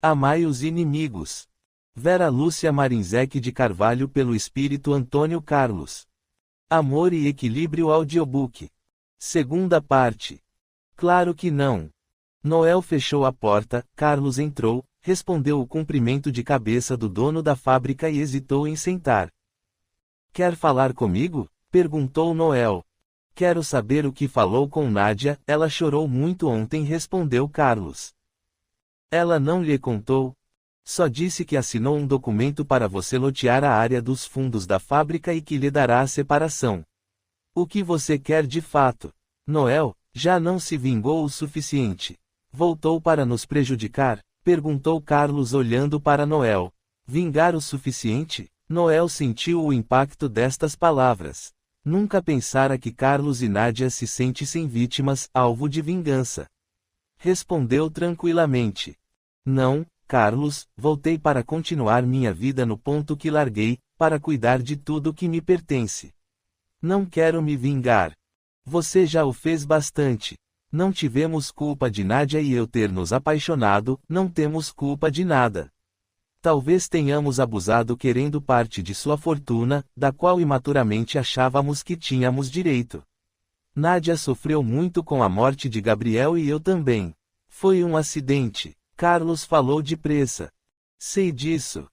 Amai os inimigos. Vera Lúcia Marinzec de Carvalho pelo Espírito Antônio Carlos. Amor e Equilíbrio Audiobook. Segunda parte. Claro que não. Noel fechou a porta, Carlos entrou, respondeu o cumprimento de cabeça do dono da fábrica e hesitou em sentar. Quer falar comigo? Perguntou Noel. Quero saber o que falou com Nádia, ela chorou muito ontem, respondeu Carlos. Ela não lhe contou? Só disse que assinou um documento para você lotear a área dos fundos da fábrica e que lhe dará a separação. O que você quer de fato? Noel, já não se vingou o suficiente. Voltou para nos prejudicar? Perguntou Carlos olhando para Noel. Vingar o suficiente? Noel sentiu o impacto destas palavras. Nunca pensara que Carlos e Nádia se sentissem vítimas, alvo de vingança. Respondeu tranquilamente. Não, Carlos, voltei para continuar minha vida no ponto que larguei, para cuidar de tudo que me pertence. Não quero me vingar. Você já o fez bastante. Não tivemos culpa de Nádia e eu ter nos apaixonado, não temos culpa de nada. Talvez tenhamos abusado querendo parte de sua fortuna, da qual imaturamente achávamos que tínhamos direito. Nádia sofreu muito com a morte de Gabriel e eu também. Foi um acidente. Carlos falou depressa. Sei disso.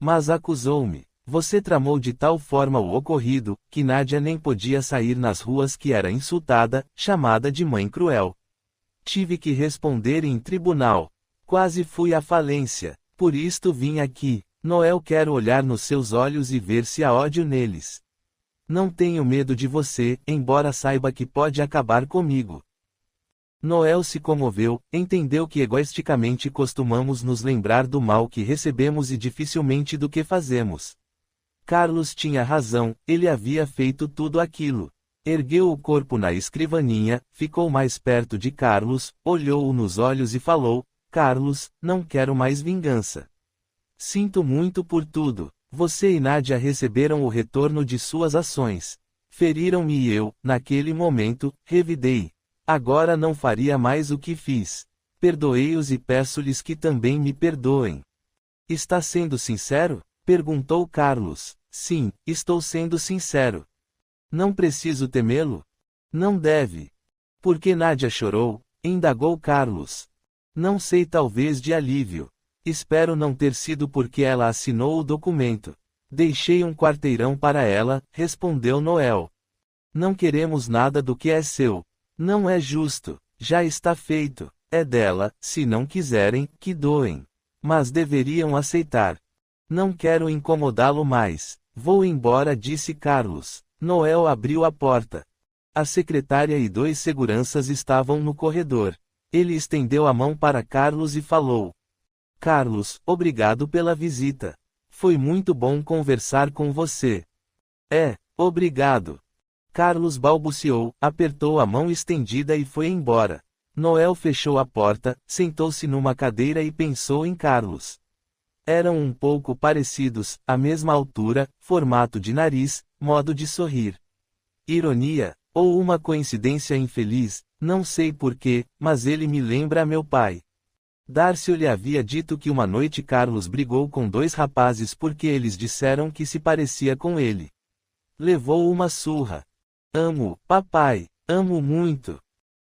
Mas acusou-me. Você tramou de tal forma o ocorrido, que Nádia nem podia sair nas ruas, que era insultada, chamada de mãe cruel. Tive que responder em tribunal. Quase fui à falência. Por isto vim aqui. Noel, quero olhar nos seus olhos e ver se há ódio neles. Não tenho medo de você, embora saiba que pode acabar comigo. Noel se comoveu, entendeu que egoisticamente costumamos nos lembrar do mal que recebemos e dificilmente do que fazemos. Carlos tinha razão, ele havia feito tudo aquilo. Ergueu o corpo na escrivaninha, ficou mais perto de Carlos, olhou-o nos olhos e falou: Carlos, não quero mais vingança. Sinto muito por tudo. Você e Nádia receberam o retorno de suas ações. Feriram-me e eu, naquele momento, revidei. Agora não faria mais o que fiz. Perdoei-os e peço-lhes que também me perdoem. Está sendo sincero? Perguntou Carlos. Sim, estou sendo sincero. Não preciso temê-lo? Não deve. Por que Nádia chorou? Indagou Carlos. Não sei, talvez de alívio. Espero não ter sido porque ela assinou o documento. Deixei um quarteirão para ela, respondeu Noel. Não queremos nada do que é seu. Não é justo. Já está feito. É dela, se não quiserem, que doem. Mas deveriam aceitar. Não quero incomodá-lo mais. Vou embora, disse Carlos. Noel abriu a porta. A secretária e 2 seguranças estavam no corredor. Ele estendeu a mão para Carlos e falou: Carlos, obrigado pela visita. Foi muito bom conversar com você. Obrigado. Carlos balbuciou, apertou a mão estendida e foi embora. Noel fechou a porta, sentou-se numa cadeira e pensou em Carlos. Eram um pouco parecidos, a mesma altura, formato de nariz, modo de sorrir. Ironia, ou uma coincidência infeliz, não sei porquê, mas ele me lembra a meu pai. Darcio lhe havia dito que uma noite Carlos brigou com 2 rapazes porque eles disseram que se parecia com ele. Levou uma surra. Amo, papai, amo muito.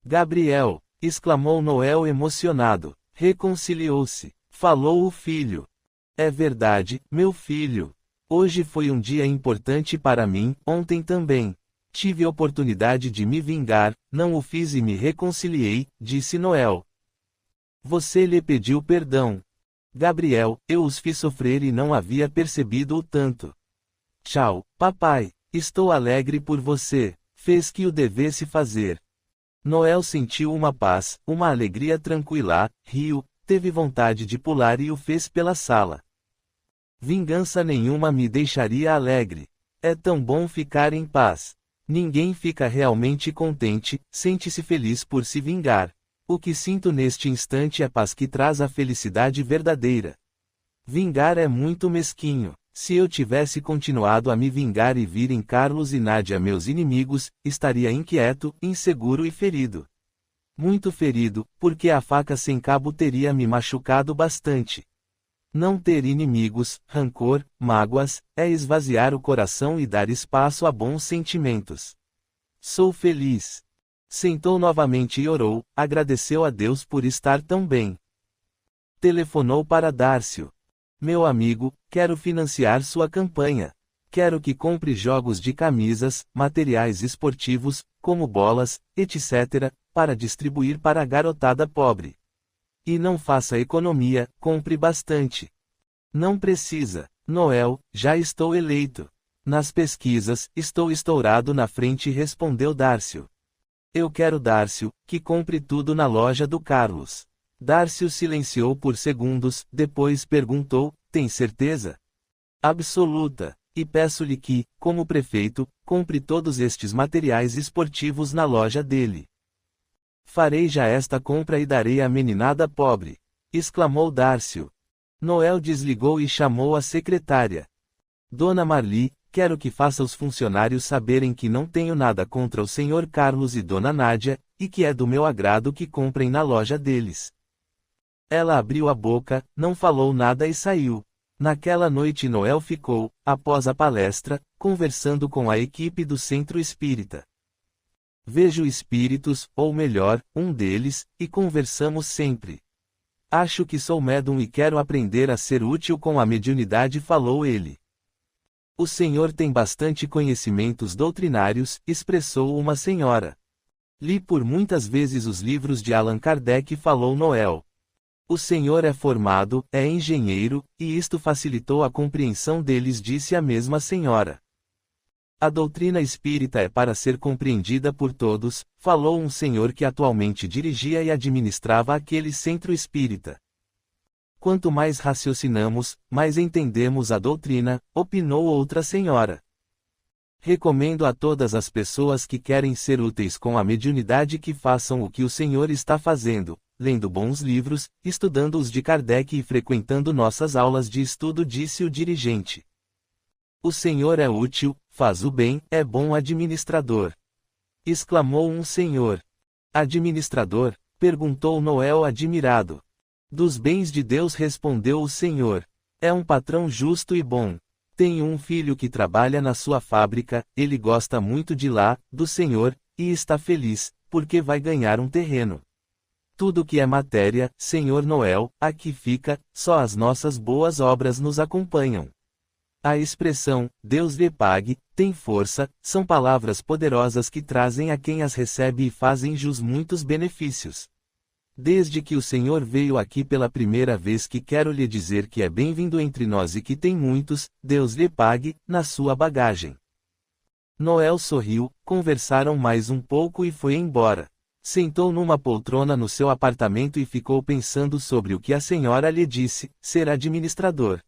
Gabriel, exclamou Noel emocionado. Reconciliou-se. Falou o filho. É verdade, meu filho. Hoje foi um dia importante para mim, ontem também. Tive oportunidade de me vingar, não o fiz e me reconciliei, disse Noel. Você lhe pediu perdão. Gabriel, eu os fiz sofrer e não havia percebido o tanto. Tchau, papai. Estou alegre por você. Fez que o devesse fazer. Noel sentiu uma paz, uma alegria tranquila, riu, teve vontade de pular e o fez pela sala. Vingança nenhuma me deixaria alegre. É tão bom ficar em paz. Ninguém fica realmente contente, sente-se feliz por se vingar. O que sinto neste instante é paz que traz a felicidade verdadeira. Vingar é muito mesquinho. Se eu tivesse continuado a me vingar e virem Carlos e Nádia meus inimigos, estaria inquieto, inseguro e ferido. Muito ferido, porque a faca sem cabo teria me machucado bastante. Não ter inimigos, rancor, mágoas, é esvaziar o coração e dar espaço a bons sentimentos. Sou feliz. Sentou novamente e orou, agradeceu a Deus por estar tão bem. Telefonou para Dárcio. Meu amigo, quero financiar sua campanha. Quero que compre jogos de camisas, materiais esportivos, como bolas, etc., para distribuir para a garotada pobre. E não faça economia, compre bastante. Não precisa. Noel, já estou eleito. Nas pesquisas, estou estourado na frente, respondeu Dárcio. Eu quero Dárcio, que compre tudo na loja do Carlos. Dárcio silenciou por segundos, depois perguntou, tem certeza? Absoluta. E peço-lhe que, como prefeito, compre todos estes materiais esportivos na loja dele. Farei já esta compra e darei à meninada pobre, exclamou Dárcio. Noel desligou e chamou a secretária. Dona Marli, quero que faça os funcionários saberem que não tenho nada contra o Sr. Carlos e Dona Nádia, e que é do meu agrado que comprem na loja deles. Ela abriu a boca, não falou nada e saiu. Naquela noite Noel ficou, após a palestra, conversando com a equipe do Centro Espírita. Vejo espíritos, ou melhor, um deles, e conversamos sempre. Acho que sou médium e quero aprender a ser útil com a mediunidade, falou ele. O senhor tem bastante conhecimentos doutrinários, expressou uma senhora. Li por muitas vezes os livros de Allan Kardec, falou Noel. O senhor é formado, é engenheiro, e isto facilitou a compreensão deles, disse a mesma senhora. A doutrina espírita é para ser compreendida por todos, falou um senhor que atualmente dirigia e administrava aquele centro espírita. Quanto mais raciocinamos, mais entendemos a doutrina, opinou outra senhora. Recomendo a todas as pessoas que querem ser úteis com a mediunidade que façam o que o senhor está fazendo, lendo bons livros, estudando os de Kardec e frequentando nossas aulas de estudo, disse o dirigente. O senhor é útil, faz o bem, é bom administrador. Exclamou um senhor. Administrador? Perguntou Noel admirado. Dos bens de Deus, respondeu o senhor. É um patrão justo e bom. Tenho um filho que trabalha na sua fábrica, ele gosta muito de lá, do senhor, e está feliz, porque vai ganhar um terreno. Tudo que é matéria, senhor Noel, aqui fica, só as nossas boas obras nos acompanham. A expressão, Deus lhe pague, tem força, são palavras poderosas que trazem a quem as recebe e fazem jus muitos benefícios. Desde que o Senhor veio aqui pela primeira vez, que quero lhe dizer que é bem-vindo entre nós e que tem muitos, Deus lhe pague, na sua bagagem. Noel sorriu, conversaram mais um pouco e foi embora. Sentou numa poltrona no seu apartamento e ficou pensando sobre o que a senhora lhe disse, ser administrador.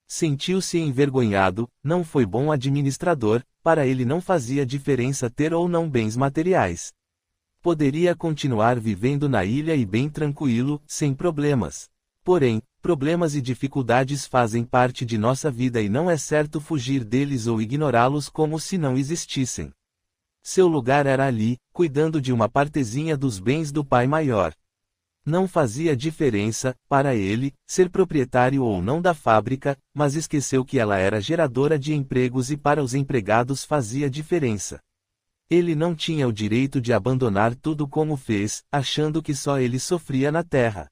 Sentiu-se envergonhado, não foi bom administrador, para ele não fazia diferença ter ou não bens materiais. Poderia continuar vivendo na ilha e bem tranquilo, sem problemas. Porém, problemas e dificuldades fazem parte de nossa vida e não é certo fugir deles ou ignorá-los como se não existissem. Seu lugar era ali, cuidando de uma partezinha dos bens do Pai Maior. Não fazia diferença, para ele, ser proprietário ou não da fábrica, mas esqueceu que ela era geradora de empregos e para os empregados fazia diferença. Ele não tinha o direito de abandonar tudo como fez, achando que só ele sofria na terra.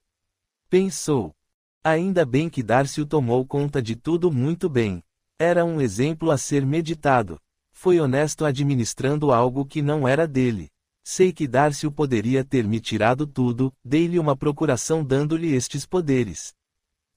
Pensou. Ainda bem que Dárcio tomou conta de tudo muito bem. Era um exemplo a ser meditado. Foi honesto administrando algo que não era dele. Sei que Dárcio poderia ter me tirado tudo, dei-lhe uma procuração dando-lhe estes poderes.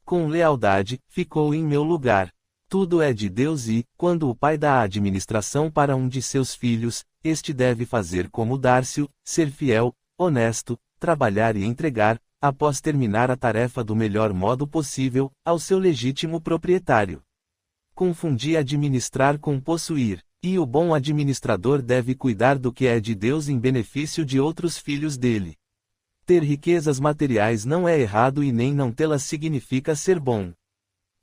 Com lealdade, ficou em meu lugar. Tudo é de Deus e, quando o pai dá a administração para um de seus filhos, este deve fazer como Dárcio, ser fiel, honesto, trabalhar e entregar, após terminar a tarefa do melhor modo possível, ao seu legítimo proprietário. Confundi administrar com possuir. E o bom administrador deve cuidar do que é de Deus em benefício de outros filhos dele. Ter riquezas materiais não é errado e nem não tê-las significa ser bom.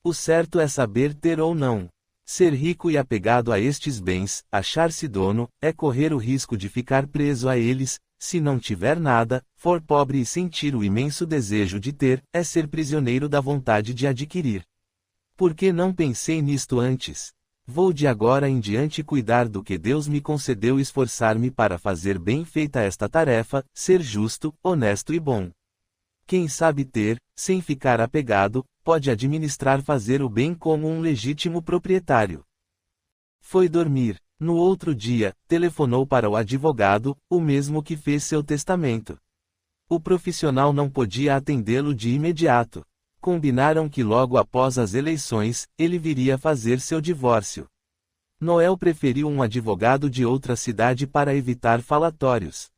O certo é saber ter ou não. Ser rico e apegado a estes bens, achar-se dono, é correr o risco de ficar preso a eles, se não tiver nada, for pobre e sentir o imenso desejo de ter, é ser prisioneiro da vontade de adquirir. Por que não pensei nisto antes? Vou de agora em diante cuidar do que Deus me concedeu e esforçar-me para fazer bem feita esta tarefa, ser justo, honesto e bom. Quem sabe ter, sem ficar apegado, pode administrar fazer o bem como um legítimo proprietário. Foi dormir. No outro dia, telefonou para o advogado, o mesmo que fez seu testamento. O profissional não podia atendê-lo de imediato. Combinaram que logo após as eleições, ele viria fazer seu divórcio. Noel preferiu um advogado de outra cidade para evitar falatórios.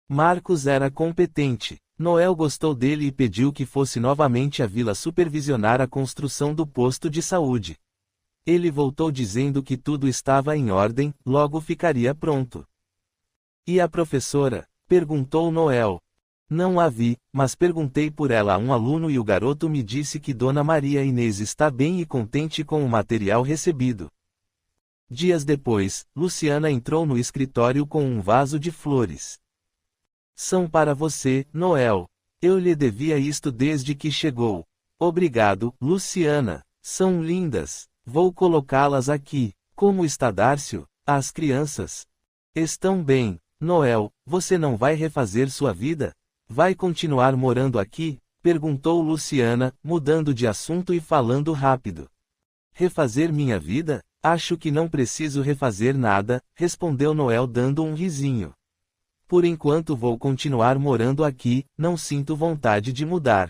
Marcos era competente. Noel gostou dele e pediu que fosse novamente à vila supervisionar a construção do posto de saúde. Ele voltou dizendo que tudo estava em ordem, logo ficaria pronto. E a professora? Perguntou Noel. Não a vi, mas perguntei por ela a um aluno e o garoto me disse que Dona Maria Inês está bem e contente com o material recebido. Dias depois, Luciana entrou no escritório com um vaso de flores. São para você, Noel. Eu lhe devia isto desde que chegou. Obrigado, Luciana. São lindas. Vou colocá-las aqui. Como está Dárcio? As crianças? Estão bem. Noel, você não vai refazer sua vida? Vai continuar morando aqui? Perguntou Luciana, mudando de assunto e falando rápido. Refazer minha vida? Acho que não preciso refazer nada, respondeu Noel dando um risinho. Por enquanto vou continuar morando aqui, não sinto vontade de mudar.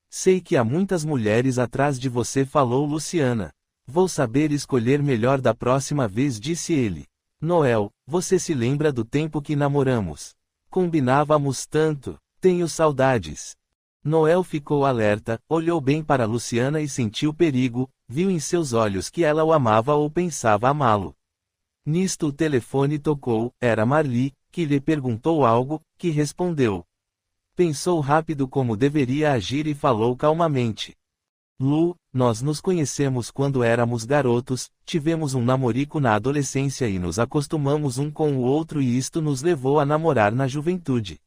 Sei que há muitas mulheres atrás de você, falou Luciana. Vou saber escolher melhor da próxima vez, disse ele. Noel, você se lembra do tempo que namoramos? Combinávamos tanto. Tenho saudades. Noel ficou alerta, olhou bem para Luciana e sentiu perigo, viu em seus olhos que ela o amava ou pensava amá-lo. Nisto o telefone tocou, era Marli, que lhe perguntou algo, que respondeu. Pensou rápido como deveria agir e falou calmamente. Lu, nós nos conhecemos quando éramos garotos, tivemos um namorico na adolescência e nos acostumamos um com o outro e isto nos levou a namorar na juventude.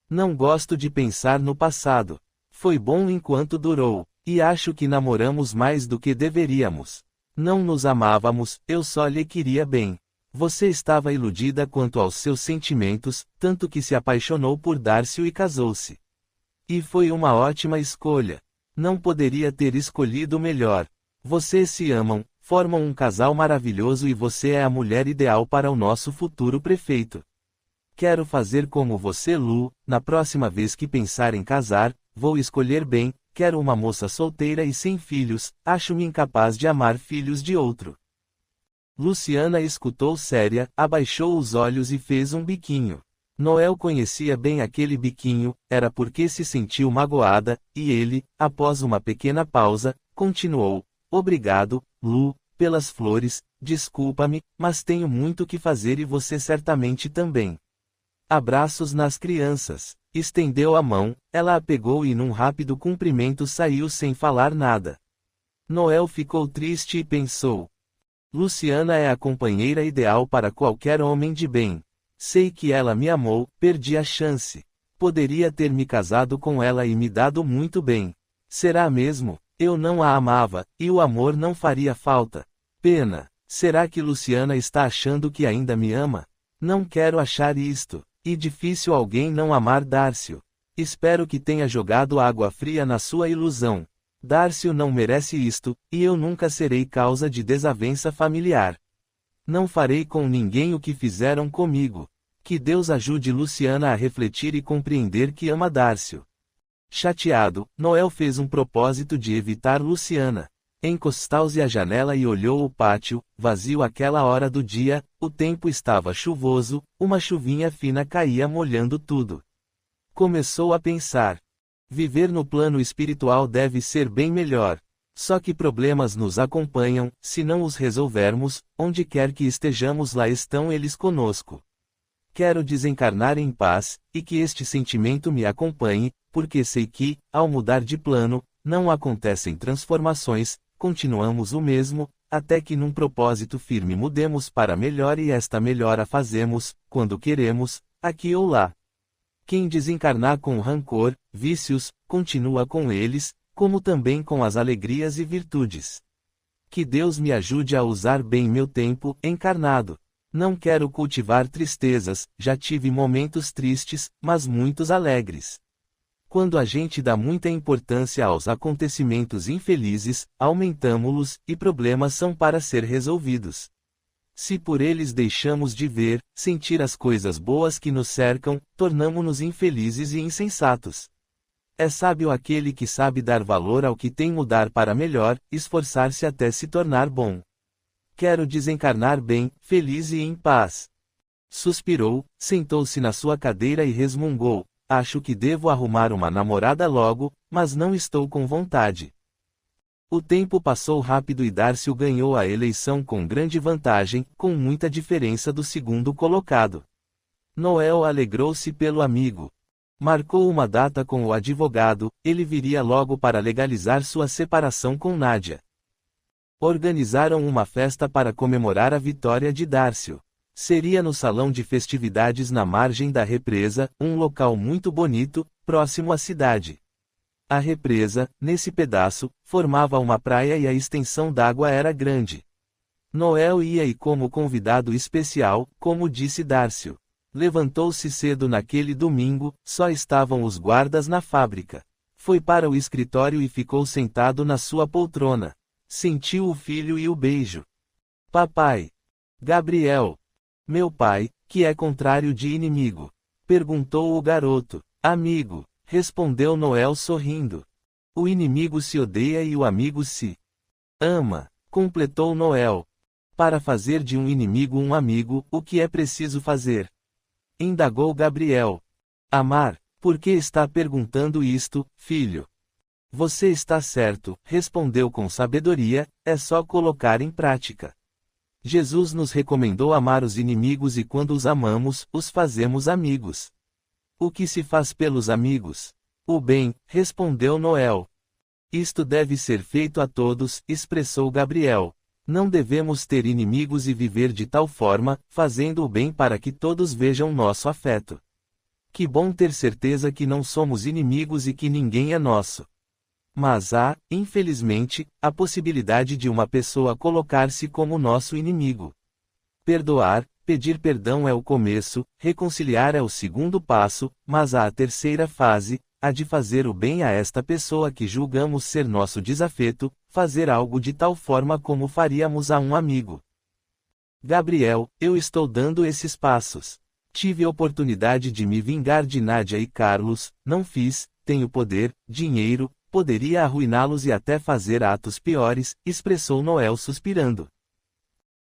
Não gosto de pensar no passado. Foi bom enquanto durou, e acho que namoramos mais do que deveríamos. Não nos amávamos, eu só lhe queria bem. Você estava iludida quanto aos seus sentimentos, tanto que se apaixonou por Dárcio e casou-se. E foi uma ótima escolha. Não poderia ter escolhido melhor. Vocês se amam, formam um casal maravilhoso e você é a mulher ideal para o nosso futuro prefeito. Quero fazer como você, Lu, na próxima vez que pensar em casar, vou escolher bem, quero uma moça solteira e sem filhos, acho-me incapaz de amar filhos de outro. Luciana escutou séria, abaixou os olhos e fez um biquinho. Noel conhecia bem aquele biquinho, era porque se sentiu magoada, e ele, após uma pequena pausa, continuou, obrigado, Lu, pelas flores, desculpa-me, mas tenho muito que fazer e você certamente também. Abraços nas crianças. Estendeu a mão, ela a pegou e num rápido cumprimento saiu sem falar nada. Noel ficou triste e pensou. Luciana é a companheira ideal para qualquer homem de bem. Sei que ela me amou, perdi a chance. Poderia ter me casado com ela e me dado muito bem. Será mesmo? Eu não a amava, e o amor não faria falta. Pena. Será que Luciana está achando que ainda me ama? Não quero achar isto. E difícil alguém não amar Dárcio. Espero que tenha jogado água fria na sua ilusão. Dárcio não merece isto, e eu nunca serei causa de desavença familiar. Não farei com ninguém o que fizeram comigo. Que Deus ajude Luciana a refletir e compreender que ama Dárcio. Chateado, Noel fez um propósito de evitar Luciana. Encostou-se à janela e olhou o pátio, vazio àquela hora do dia, o tempo estava chuvoso, uma chuvinha fina caía molhando tudo. Começou a pensar. Viver no plano espiritual deve ser bem melhor. Só que problemas nos acompanham, se não os resolvermos, onde quer que estejamos lá estão eles conosco. Quero desencarnar em paz, e que este sentimento me acompanhe, porque sei que, ao mudar de plano, não acontecem transformações, continuamos o mesmo, até que num propósito firme mudemos para melhor e esta melhora fazemos, quando queremos, aqui ou lá. Quem desencarnar com rancor, vícios, continua com eles, como também com as alegrias e virtudes. Que Deus me ajude a usar bem meu tempo encarnado. Não quero cultivar tristezas, já tive momentos tristes, mas muitos alegres. Quando a gente dá muita importância aos acontecimentos infelizes, aumentamo-los, e problemas são para ser resolvidos. Se por eles deixamos de ver, sentir as coisas boas que nos cercam, tornamo-nos infelizes e insensatos. É sábio aquele que sabe dar valor ao que tem, mudar para melhor, esforçar-se até se tornar bom. Quero desencarnar bem, feliz e em paz. Suspirou, sentou-se na sua cadeira e resmungou: acho que devo arrumar uma namorada logo, mas não estou com vontade. O tempo passou rápido e Dárcio ganhou a eleição com grande vantagem, com muita diferença do segundo colocado. Noel alegrou-se pelo amigo. Marcou uma data com o advogado, ele viria logo para legalizar sua separação com Nádia. Organizaram uma festa para comemorar a vitória de Dárcio. Seria no salão de festividades na margem da represa, um local muito bonito, próximo à cidade. A represa, nesse pedaço, formava uma praia e a extensão d'água era grande. Noel ia e como convidado especial, como disse Dárcio. Levantou-se cedo naquele domingo, só estavam os guardas na fábrica. Foi para o escritório e ficou sentado na sua poltrona. Sentiu o filho e o beijo. Papai. Gabriel. Meu pai, que é contrário de inimigo? Perguntou o garoto. Amigo, respondeu Noel sorrindo. O inimigo se odeia e o amigo se ama, completou Noel. Para fazer de um inimigo um amigo, o que é preciso fazer? Indagou Gabriel. Amar. Por que está perguntando isto, filho? Você está certo, respondeu com sabedoria, é só colocar em prática. Jesus nos recomendou amar os inimigos e quando os amamos, os fazemos amigos. O que se faz pelos amigos? O bem, respondeu Noel. Isto deve ser feito a todos, expressou Gabriel. Não devemos ter inimigos e viver de tal forma, fazendo o bem para que todos vejam nosso afeto. Que bom ter certeza que não somos inimigos e que ninguém é nosso. Mas há, infelizmente, a possibilidade de uma pessoa colocar-se como nosso inimigo. Perdoar, pedir perdão é o começo, reconciliar é o segundo passo, mas há a terceira fase, a de fazer o bem a esta pessoa que julgamos ser nosso desafeto, fazer algo de tal forma como faríamos a um amigo. Gabriel, eu estou dando esses passos. Tive oportunidade de me vingar de Nádia e Carlos, não fiz, tenho poder, dinheiro, poderia arruiná-los e até fazer atos piores, expressou Noel suspirando.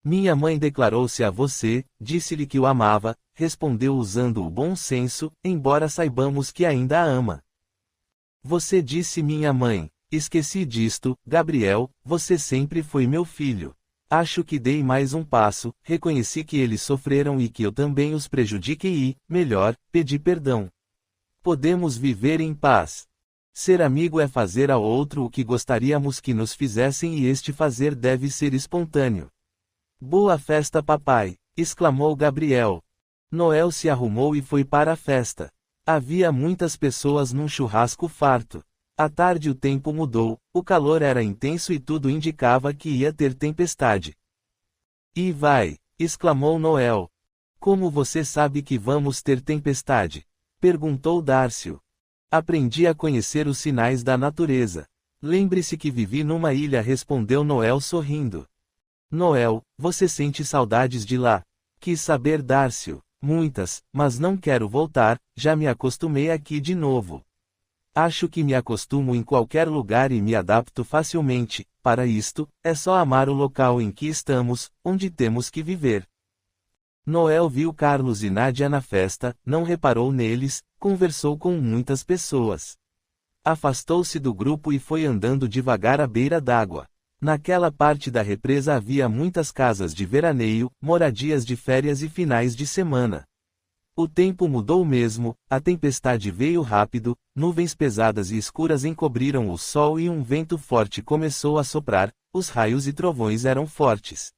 Minha mãe declarou-se a você, disse-lhe que o amava, respondeu usando o bom senso, embora saibamos que ainda a ama. Você disse minha mãe. Esqueci disto, Gabriel, você sempre foi meu filho. Acho que dei mais um passo, reconheci que eles sofreram e que eu também os prejudiquei e, melhor, pedi perdão. Podemos viver em paz. Ser amigo é fazer ao outro o que gostaríamos que nos fizessem e este fazer deve ser espontâneo. Boa festa, papai! Exclamou Gabriel. Noel se arrumou e foi para a festa. Havia muitas pessoas num churrasco farto. À tarde o tempo mudou, o calor era intenso e tudo indicava que ia ter tempestade. E vai! Exclamou Noel. Como você sabe que vamos ter tempestade? Perguntou Dárcio. Aprendi a conhecer os sinais da natureza. Lembre-se que vivi numa ilha, respondeu Noel sorrindo. Noel, você sente saudades de lá? Quis saber Dárcio. Muitas, mas não quero voltar, já me acostumei aqui de novo. Acho que me acostumo em qualquer lugar e me adapto facilmente. Para isto, é só amar o local em que estamos, onde temos que viver. Noel viu Carlos e Nádia na festa, não reparou neles, conversou com muitas pessoas. Afastou-se do grupo e foi andando devagar à beira d'água. Naquela parte da represa havia muitas casas de veraneio, moradias de férias e finais de semana. O tempo mudou mesmo, a tempestade veio rápido, nuvens pesadas e escuras encobriram o sol e um vento forte começou a soprar, os raios e trovões eram fortes.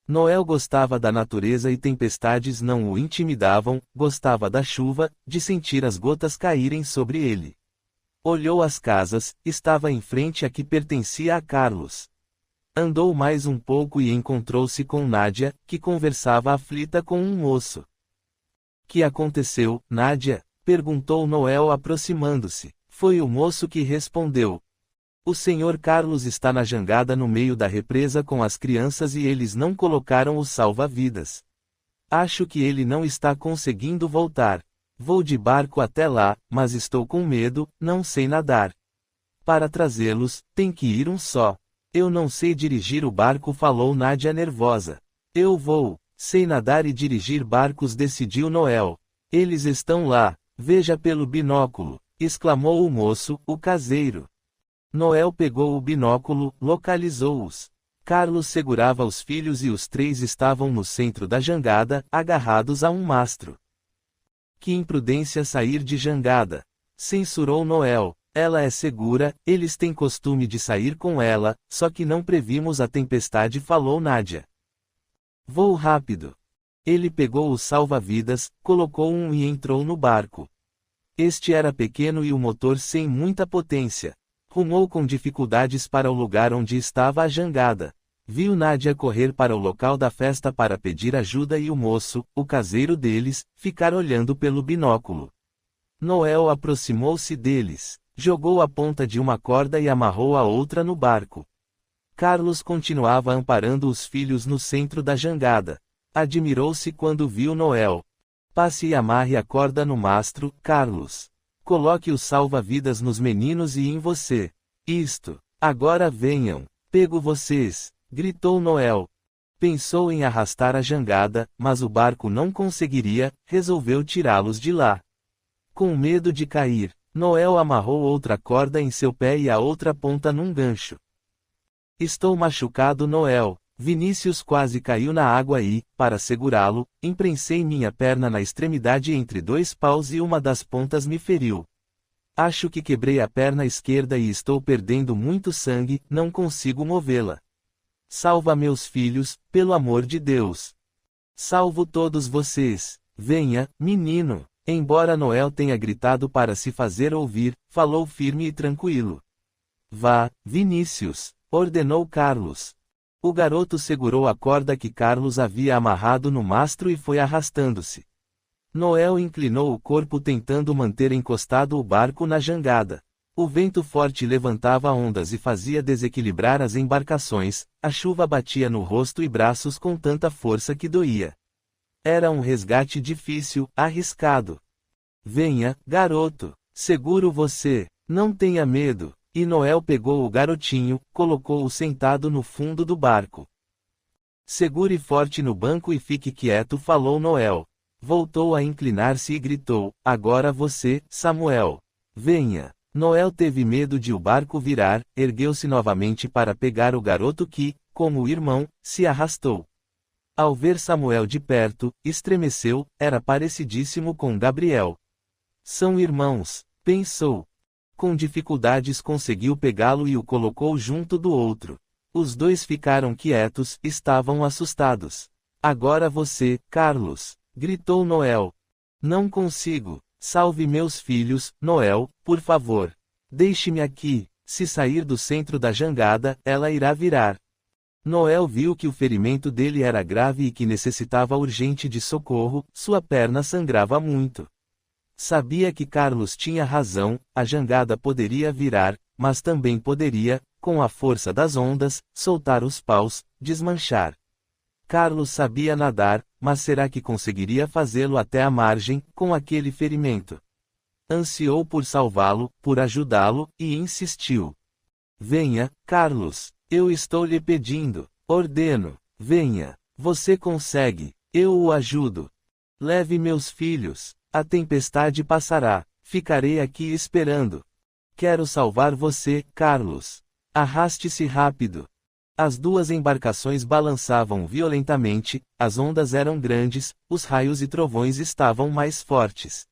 Noel gostava da natureza e tempestades não o intimidavam, gostava da chuva, de sentir as gotas caírem sobre ele. Olhou as casas, estava em frente à que pertencia a Carlos. Andou mais um pouco e encontrou-se com Nádia, que conversava aflita com um moço. Que aconteceu, Nádia? Perguntou Noel aproximando-se. Foi o moço que respondeu. O senhor Carlos está na jangada no meio da represa com as crianças e eles não colocaram o salva-vidas. Acho que ele não está conseguindo voltar. Vou de barco até lá, mas estou com medo, não sei nadar. Para trazê-los, tem que ir um só. Eu não sei dirigir o barco, falou Nádia nervosa. Eu vou. Sei nadar e dirigir barcos, decidiu Noel. Eles estão lá, veja pelo binóculo, exclamou o moço, o caseiro. Noel pegou o binóculo, localizou-os. Carlos segurava os filhos e os três estavam no centro da jangada, agarrados a um mastro. Que imprudência sair de jangada! Censurou Noel. Ela é segura, eles têm costume de sair com ela, só que não previmos a tempestade, falou Nádia. Vou rápido. Ele pegou o salva-vidas, colocou um e entrou no barco. Este era pequeno e o motor sem muita potência. Rumou com dificuldades para o lugar onde estava a jangada. Viu Nádia correr para o local da festa para pedir ajuda e o moço, o caseiro deles, ficar olhando pelo binóculo. Noel aproximou-se deles, jogou a ponta de uma corda e amarrou a outra no barco. Carlos continuava amparando os filhos no centro da jangada. Admirou-se quando viu Noel. Passe e amarre a corda no mastro, Carlos. Coloque o salva-vidas nos meninos e em você. Isto. Agora venham. Pego vocês, gritou Noel. Pensou em arrastar a jangada, mas o barco não conseguiria, resolveu tirá-los de lá. Com medo de cair, Noel amarrou outra corda em seu pé e a outra ponta num gancho. Estou machucado, Noel. Vinícius quase caiu na água e, para segurá-lo, imprensei minha perna na extremidade entre dois paus e uma das pontas me feriu. Acho que quebrei a perna esquerda e estou perdendo muito sangue, não consigo movê-la. Salva meus filhos, pelo amor de Deus. Salvo todos vocês. Venha, menino. Embora Noel tenha gritado para se fazer ouvir, falou firme e tranquilo. Vá, Vinícius, ordenou Carlos. O garoto segurou a corda que Carlos havia amarrado no mastro e foi arrastando-se. Noel inclinou o corpo tentando manter encostado o barco na jangada. O vento forte levantava ondas e fazia desequilibrar as embarcações, a chuva batia no rosto e braços com tanta força que doía. Era um resgate difícil, arriscado. Venha, garoto, seguro você, não tenha medo. E Noel pegou o garotinho, colocou-o sentado no fundo do barco. Segure forte no banco e fique quieto, falou Noel. Voltou a inclinar-se e gritou, agora você, Samuel. Venha. Noel teve medo de o barco virar, ergueu-se novamente para pegar o garoto que, como o irmão, se arrastou. Ao ver Samuel de perto, estremeceu, era parecidíssimo com Gabriel. São irmãos, pensou. Com dificuldades conseguiu pegá-lo e o colocou junto do outro. Os dois ficaram quietos, estavam assustados. Agora você, Carlos, gritou Noel. Não consigo. Salve meus filhos, Noel, por favor. Deixe-me aqui. Se sair do centro da jangada, ela irá virar. Noel viu que o ferimento dele era grave e que necessitava urgente de socorro, sua perna sangrava muito. Sabia que Carlos tinha razão, a jangada poderia virar, mas também poderia, com a força das ondas, soltar os paus, desmanchar. Carlos sabia nadar, mas será que conseguiria fazê-lo até a margem, com aquele ferimento? Ansiou por salvá-lo, por ajudá-lo, e insistiu. Venha, Carlos, eu estou lhe pedindo, ordeno, venha, você consegue, eu o ajudo. Leve meus filhos. A tempestade passará, ficarei aqui esperando. Quero salvar você, Carlos. Arraste-se rápido. As duas embarcações balançavam violentamente, as ondas eram grandes, os raios e trovões estavam mais fortes.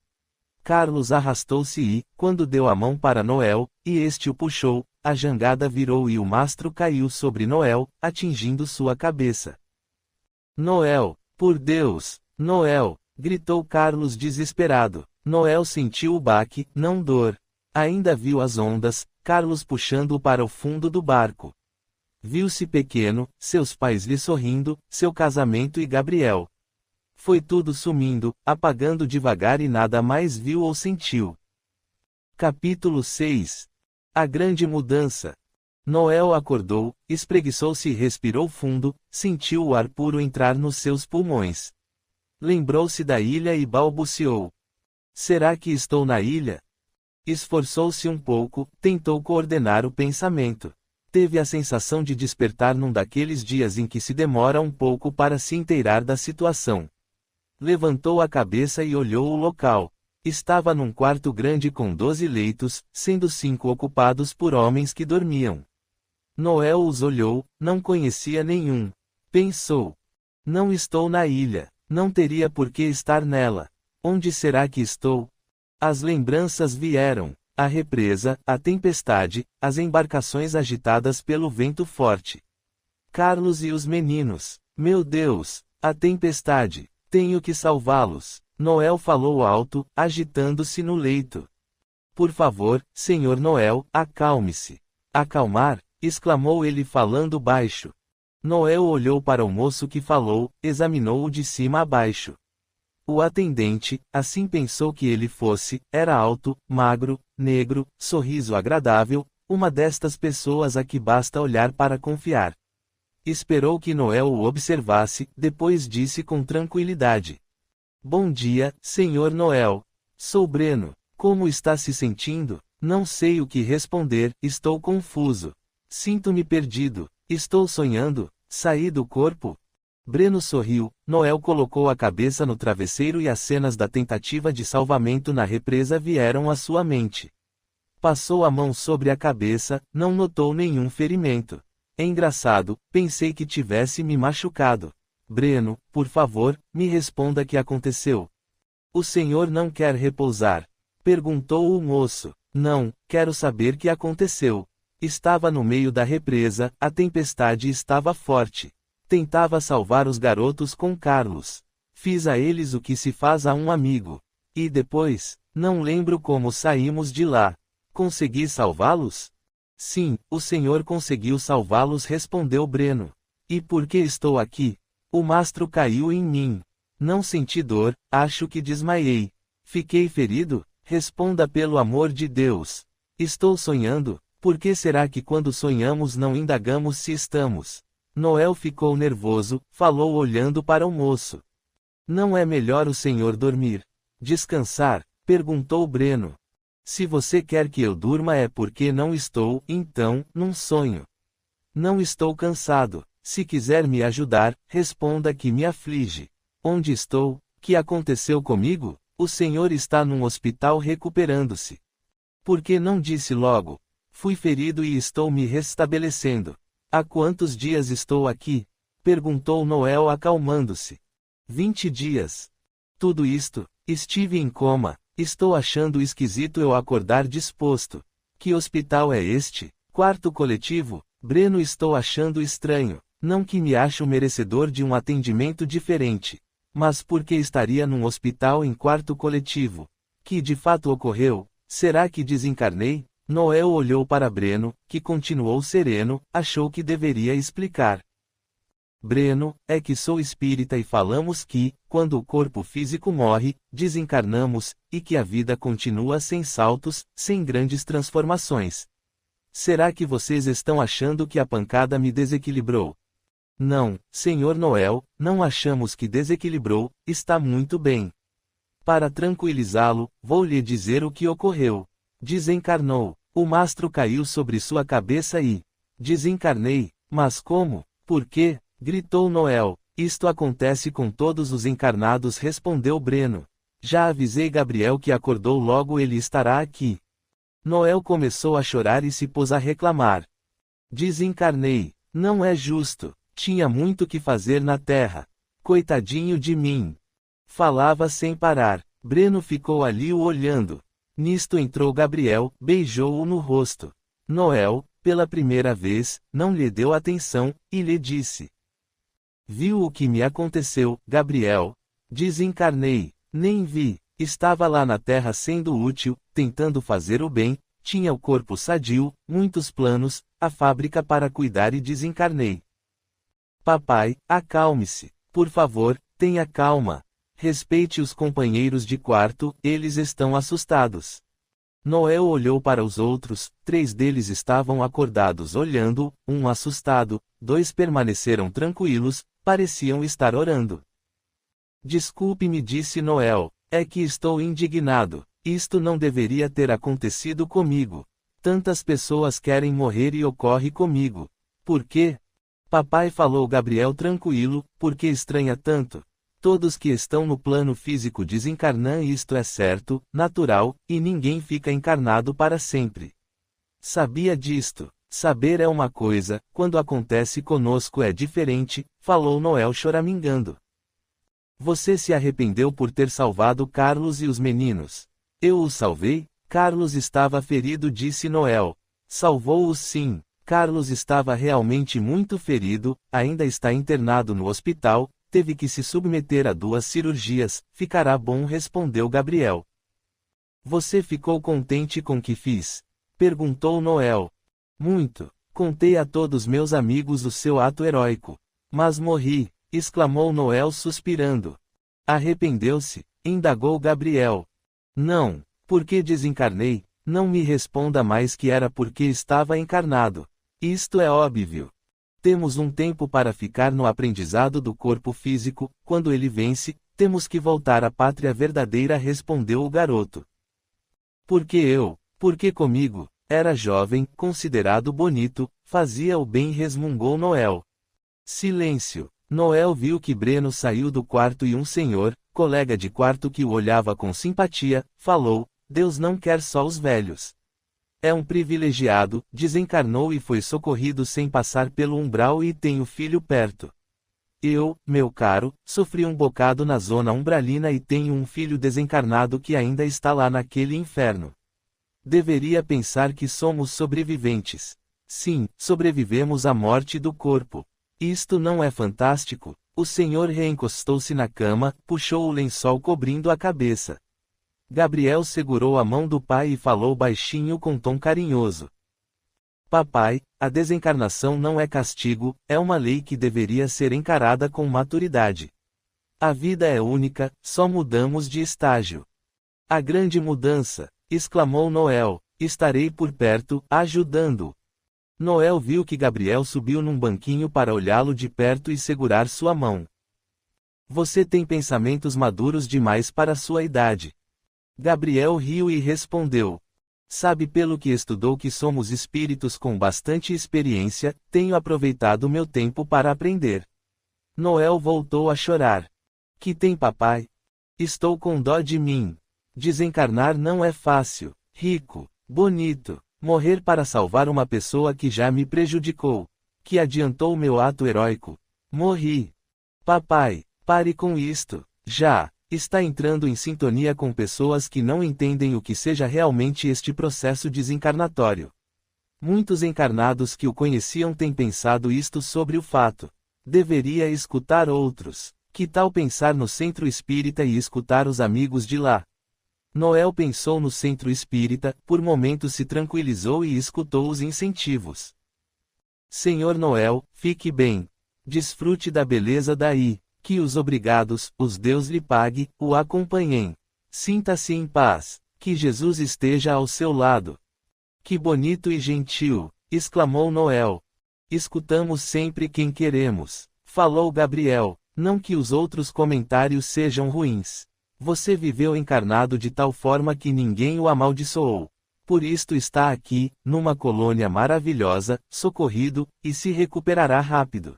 Carlos arrastou-se e, quando deu a mão para Noel, e este o puxou, a jangada virou e o mastro caiu sobre Noel, atingindo sua cabeça. Noel, por Deus, Noel, gritou Carlos desesperado. Noel sentiu o baque, não dor. Ainda viu as ondas, Carlos puxando-o para o fundo do barco. Viu-se pequeno, seus pais lhe sorrindo, seu casamento e Gabriel. Foi tudo sumindo, apagando devagar e nada mais viu ou sentiu. Capítulo 6. A grande mudança. Noel acordou, espreguiçou-se e respirou fundo, sentiu o ar puro entrar nos seus pulmões. Lembrou-se da ilha e balbuciou. Será que estou na ilha? Esforçou-se um pouco, tentou coordenar o pensamento. Teve a sensação de despertar num daqueles dias em que se demora um pouco para se inteirar da situação. Levantou a cabeça e olhou o local. Estava num quarto grande com 12 leitos, sendo 5 ocupados por homens que dormiam. Noel os olhou, não conhecia nenhum. Pensou. Não estou na ilha. Não teria por que estar nela. Onde será que estou? As lembranças vieram. A represa, a tempestade, as embarcações agitadas pelo vento forte. Carlos e os meninos. Meu Deus, a tempestade. Tenho que salvá-los. Noel falou alto, agitando-se no leito. Por favor, Senhor Noel, acalme-se. Acalmar? Exclamou ele falando baixo. Noel olhou para o moço que falou, examinou-o de cima a baixo. O atendente, assim pensou que ele fosse, era alto, magro, negro, sorriso agradável, uma destas pessoas a que basta olhar para confiar. Esperou que Noel o observasse, depois disse com tranquilidade. Bom dia, Senhor Noel. Sou Breno. Como está se sentindo? Não sei o que responder, estou confuso. Sinto-me perdido. Estou sonhando? Saí do corpo? Breno sorriu. Noel colocou a cabeça no travesseiro e as cenas da tentativa de salvamento na represa vieram à sua mente. Passou a mão sobre a cabeça, não notou nenhum ferimento. É engraçado, pensei que tivesse me machucado. Breno, por favor, me responda o que aconteceu. O senhor não quer repousar? Perguntou o moço. Não, quero saber o que aconteceu. Estava no meio da represa, a tempestade estava forte. Tentava salvar os garotos com Carlos. Fiz a eles o que se faz a um amigo. E depois, não lembro como saímos de lá. Consegui salvá-los? Sim, o senhor conseguiu salvá-los, respondeu Breno. E por que estou aqui? O mastro caiu em mim. Não senti dor, acho que desmaiei. Fiquei ferido? Responda pelo amor de Deus. Estou sonhando? Por que será que quando sonhamos não indagamos se estamos? Noel ficou nervoso, falou olhando para o moço. Não é melhor o senhor dormir? Descansar? Perguntou Breno. Se você quer que eu durma é porque não estou, então, num sonho. Não estou cansado. Se quiser me ajudar, responda que me aflige. Onde estou? Que aconteceu comigo? O senhor está num hospital recuperando-se. Por que não disse logo? Fui ferido e estou me restabelecendo. Há quantos dias estou aqui? Perguntou Noel acalmando-se. 20 dias. Tudo isto? Estive em coma. Estou achando esquisito eu acordar disposto. Que hospital é este? Quarto coletivo? Breno, estou achando estranho. Não que me acho merecedor de um atendimento diferente. Mas por que estaria num hospital em quarto coletivo? Que de fato ocorreu? Será que desencarnei? Noel olhou para Breno, que continuou sereno, achou que deveria explicar. Breno, é que sou espírita e falamos que, quando o corpo físico morre, desencarnamos, e que a vida continua sem saltos, sem grandes transformações. Será que vocês estão achando que a pancada me desequilibrou? Não, Senhor Noel, não achamos que desequilibrou, está muito bem. Para tranquilizá-lo, vou lhe dizer o que ocorreu. Desencarnou. O mastro caiu sobre sua cabeça e... Desencarnei. Mas como? Por quê? Gritou Noel. Isto acontece com todos os encarnados, respondeu Breno. Já avisei Gabriel que acordou, logo ele estará aqui. Noel começou a chorar e se pôs a reclamar. Desencarnei. Não é justo. Tinha muito que fazer na terra. Coitadinho de mim. Falava sem parar. Breno ficou ali o olhando. Nisto entrou Gabriel, beijou-o no rosto. Noel, pela primeira vez, não lhe deu atenção, e lhe disse: Viu o que me aconteceu, Gabriel? Desencarnei. Nem vi. Estava lá na Terra sendo útil, tentando fazer o bem, tinha o corpo sadio, muitos planos, a fábrica para cuidar e desencarnei. Papai, acalme-se. Por favor, tenha calma. Respeite os companheiros de quarto, eles estão assustados. Noel olhou para os outros, 3 deles estavam acordados olhando, um assustado, 2 permaneceram tranquilos, pareciam estar orando. Desculpe-me, disse Noel, é que estou indignado. Isto não deveria ter acontecido comigo. Tantas pessoas querem morrer e ocorre comigo. Por quê? Papai, falou Gabriel tranquilo, por que estranha tanto? Todos que estão no plano físico desencarnam, isto é certo, natural, e ninguém fica encarnado para sempre. Sabia disto. Saber é uma coisa, quando acontece conosco é diferente, falou Noel choramingando. Você se arrependeu por ter salvado Carlos e os meninos. Eu os salvei? Carlos estava ferido, disse Noel. Salvou-os sim. Carlos estava realmente muito ferido, ainda está internado no hospital, teve que se submeter a 2 cirurgias, ficará bom, respondeu Gabriel. Você ficou contente com o que fiz? Perguntou Noel. Muito. Contei a todos meus amigos o seu ato heróico. Mas morri, exclamou Noel suspirando. Arrependeu-se? Indagou Gabriel. Não. Porque desencarnei? Não me responda mais que era porque estava encarnado. Isto é óbvio. Temos um tempo para ficar no aprendizado do corpo físico, quando ele vence, temos que voltar à pátria verdadeira, respondeu o garoto. Por que eu? Porque comigo? Era jovem, considerado bonito, fazia o bem, resmungou Noel. Silêncio. Noel viu que Breno saiu do quarto e um senhor, colega de quarto que o olhava com simpatia, falou, Deus não quer só os velhos. É um privilegiado, desencarnou e foi socorrido sem passar pelo umbral e tem o filho perto. Eu, meu caro, sofri um bocado na zona umbralina e tenho um filho desencarnado que ainda está lá naquele inferno. Deveria pensar que somos sobreviventes. Sim, sobrevivemos à morte do corpo. Isto não é fantástico? O senhor reencostou-se na cama, puxou o lençol cobrindo a cabeça. Gabriel segurou a mão do pai e falou baixinho com tom carinhoso. Papai, a desencarnação não é castigo, é uma lei que deveria ser encarada com maturidade. A vida é única, só mudamos de estágio. A grande mudança, exclamou Noel, estarei por perto, ajudando. Noel viu que Gabriel subiu num banquinho para olhá-lo de perto e segurar sua mão. Você tem pensamentos maduros demais para sua idade. Gabriel riu e respondeu. Sabe, pelo que estudou, que somos espíritos com bastante experiência, tenho aproveitado meu tempo para aprender. Noel voltou a chorar. Que tem, papai? Estou com dó de mim. Desencarnar não é fácil, rico, bonito, morrer para salvar uma pessoa que já me prejudicou, que adiantou meu ato heróico. Morri. Papai, pare com isto, já. Está entrando em sintonia com pessoas que não entendem o que seja realmente este processo desencarnatório. Muitos encarnados que o conheciam têm pensado isto sobre o fato. Deveria escutar outros. Que tal pensar no centro espírita e escutar os amigos de lá? Noel pensou no centro espírita, por momentos se tranquilizou e escutou os incentivos. Senhor Noel, fique bem. Desfrute da beleza daí. Que os obrigados, os Deus lhe pague, o acompanhem. Sinta-se em paz. Que Jesus esteja ao seu lado. Que bonito e gentil, exclamou Noel. Escutamos sempre quem queremos, falou Gabriel. Não que os outros comentários sejam ruins. Você viveu encarnado de tal forma que ninguém o amaldiçoou. Por isto está aqui, numa colônia maravilhosa, socorrido, e se recuperará rápido.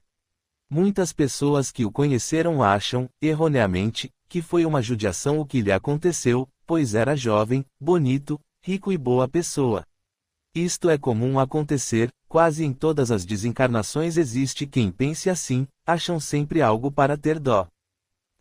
Muitas pessoas que o conheceram acham, erroneamente, que foi uma judiação o que lhe aconteceu, pois era jovem, bonito, rico e boa pessoa. Isto é comum acontecer, quase em todas as desencarnações existe quem pense assim, acham sempre algo para ter dó.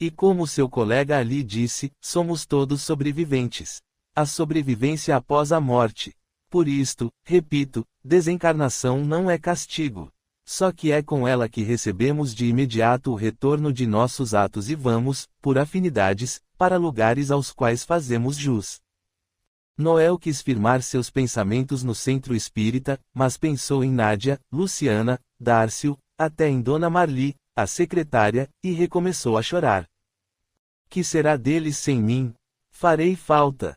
E como seu colega ali disse, somos todos sobreviventes. A sobrevivência após a morte. Por isto, repito, desencarnação não é castigo. Só que é com ela que recebemos de imediato o retorno de nossos atos e vamos, por afinidades, para lugares aos quais fazemos jus. Noel quis firmar seus pensamentos no centro espírita, mas pensou em Nádia, Luciana, Dárcio, até em Dona Marli, a secretária, e recomeçou a chorar. Que será deles sem mim? Farei falta.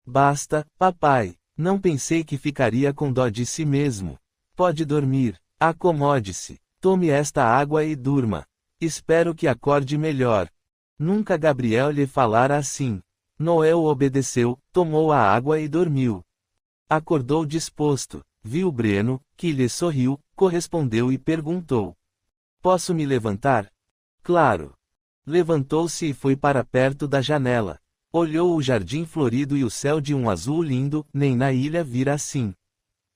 Basta, papai. Não pensei que ficaria com dó de si mesmo. Pode dormir. Acomode-se. Tome esta água e durma. Espero que acorde melhor. Nunca Gabriel lhe falara assim. Noel obedeceu, tomou a água e dormiu. Acordou disposto. Viu Breno, que lhe sorriu, correspondeu e perguntou: Posso me levantar? Claro. Levantou-se e foi para perto da janela. Olhou o jardim florido e o céu de um azul lindo, nem na ilha vira assim.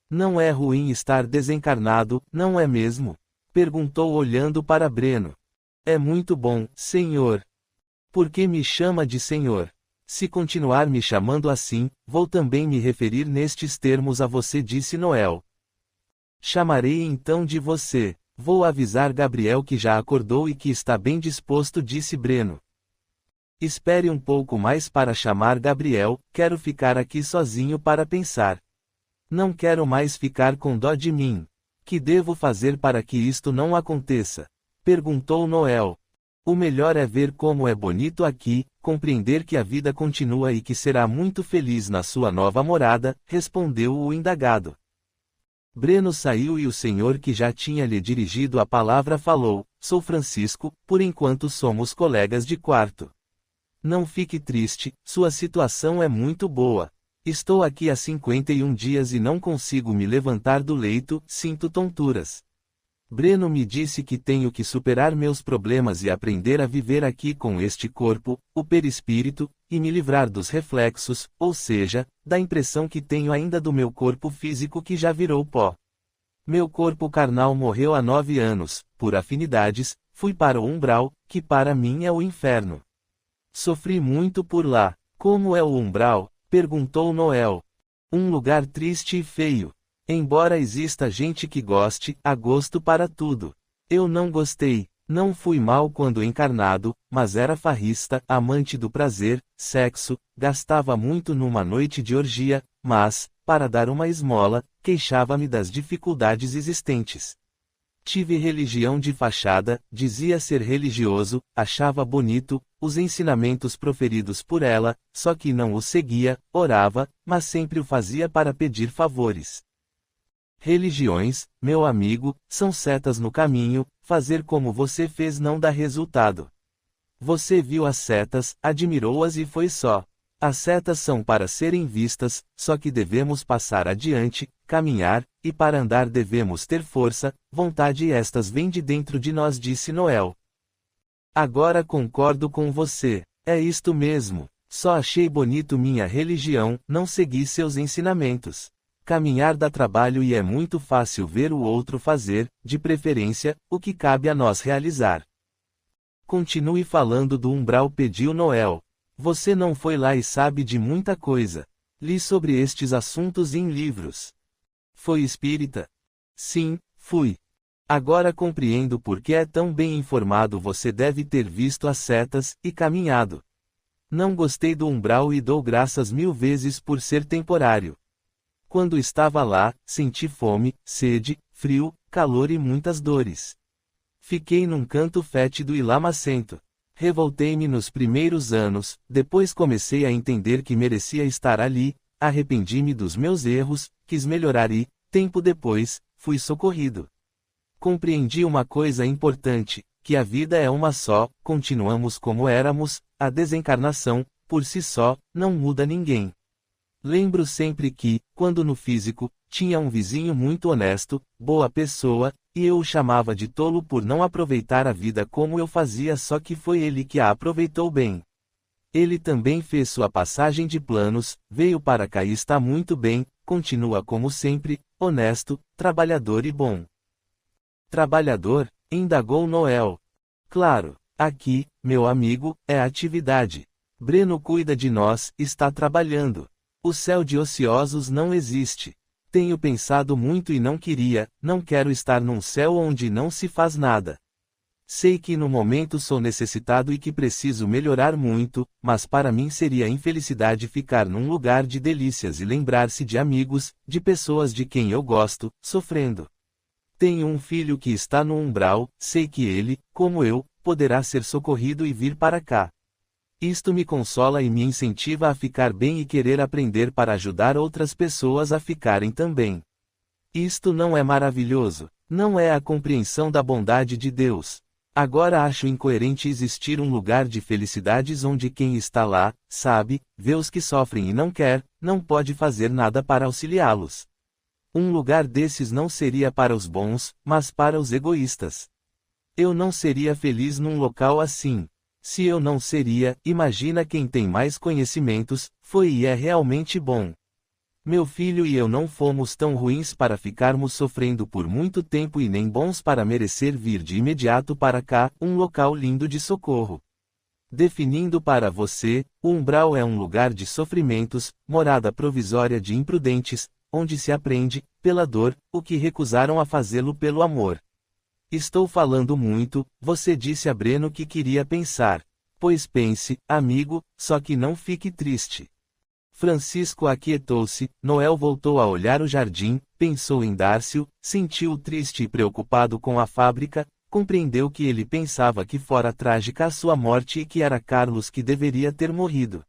Não é ruim estar desencarnado, não é mesmo? Perguntou olhando para Breno. É muito bom, senhor. Por que me chama de senhor? Se continuar me chamando assim, vou também me referir nestes termos a você, disse Noel. Chamarei então de você. Vou avisar Gabriel que já acordou e que está bem disposto, disse Breno. Espere um pouco mais para chamar Gabriel, quero ficar aqui sozinho para pensar. Não quero mais ficar com dó de mim. Que devo fazer para que isto não aconteça? Perguntou Noel. O melhor é ver como é bonito aqui, compreender que a vida continua e que será muito feliz na sua nova morada, respondeu o indagado. Breno saiu e o senhor que já tinha lhe dirigido a palavra falou: Sou Francisco, por enquanto somos colegas de quarto. Não fique triste, sua situação é muito boa. Estou aqui há 51 dias e não consigo me levantar do leito, sinto tonturas. Breno me disse que tenho que superar meus problemas e aprender a viver aqui com este corpo, o perispírito, e me livrar dos reflexos, ou seja, da impressão que tenho ainda do meu corpo físico que já virou pó. Meu corpo carnal morreu há 9 anos, por afinidades, fui para o umbral, que para mim é o inferno. Sofri muito por lá. Como é o umbral? Perguntou Noel. Um lugar triste e feio. Embora exista gente que goste, há gosto para tudo. Eu não gostei. Não fui mal quando encarnado, mas era farrista, amante do prazer, sexo, gastava muito numa noite de orgia, mas, para dar uma esmola, queixava-me das dificuldades existentes. Tive religião de fachada, dizia ser religioso, achava bonito os ensinamentos proferidos por ela, só que não os seguia, orava, mas sempre o fazia para pedir favores. Religiões, meu amigo, são setas no caminho, fazer como você fez não dá resultado. Você viu as setas, admirou-as e foi só. As setas são para serem vistas, só que devemos passar adiante, caminhar, e para andar devemos ter força, vontade e estas vêm de dentro de nós, disse Noel. Agora concordo com você. É isto mesmo. Só achei bonito minha religião, não segui seus ensinamentos. Caminhar dá trabalho e é muito fácil ver o outro fazer, de preferência, o que cabe a nós realizar. Continue falando do umbral, pediu Noel. Você não foi lá e sabe de muita coisa. Li sobre estes assuntos em livros. Foi espírita? Sim, fui. Agora compreendo por que é tão bem informado. Você deve ter visto as setas, e caminhado. Não gostei do umbral e dou graças 1000 vezes por ser temporário. Quando estava lá, senti fome, sede, frio, calor e muitas dores. Fiquei num canto fétido e lamacento. Revoltei-me nos primeiros anos, depois comecei a entender que merecia estar ali, arrependi-me dos meus erros, quis melhorar e, tempo depois, fui socorrido. Compreendi uma coisa importante, que a vida é uma só, continuamos como éramos, a desencarnação, por si só, não muda ninguém. Lembro sempre que, quando no físico, tinha um vizinho muito honesto, boa pessoa, e eu o chamava de tolo por não aproveitar a vida como eu fazia, só que foi ele que a aproveitou bem. Ele também fez sua passagem de planos, veio para cá e está muito bem, continua como sempre, honesto, trabalhador e bom. Trabalhador? Indagou Noel. Claro, aqui, meu amigo, é atividade. Breno cuida de nós, está trabalhando. O céu de ociosos não existe. Tenho pensado muito e não quero estar num céu onde não se faz nada. Sei que no momento sou necessitado e que preciso melhorar muito, mas para mim seria infelicidade ficar num lugar de delícias e lembrar-se de amigos, de pessoas de quem eu gosto, sofrendo. Tenho um filho que está no umbral, sei que ele, como eu, poderá ser socorrido e vir para cá. Isto me consola e me incentiva a ficar bem e querer aprender para ajudar outras pessoas a ficarem também. Isto não é maravilhoso? Não é a compreensão da bondade de Deus. Agora acho incoerente existir um lugar de felicidades onde quem está lá, sabe, vê os que sofrem e não pode fazer nada para auxiliá-los. Um lugar desses não seria para os bons, mas para os egoístas. Eu não seria feliz num local assim. Se eu não seria, imagina quem tem mais conhecimentos, foi e é realmente bom. Meu filho e eu não fomos tão ruins para ficarmos sofrendo por muito tempo e nem bons para merecer vir de imediato para cá, um local lindo de socorro. Definindo para você, o umbral é um lugar de sofrimentos, morada provisória de imprudentes, onde se aprende, pela dor, o que recusaram a fazê-lo pelo amor. Estou falando muito, você disse a Breno que queria pensar. Pois pense, amigo, só que não fique triste. Francisco aquietou-se, Noel voltou a olhar o jardim, pensou em Darcio, sentiu-o triste e preocupado com a fábrica, compreendeu que ele pensava que fora trágica a sua morte e que era Carlos que deveria ter morrido.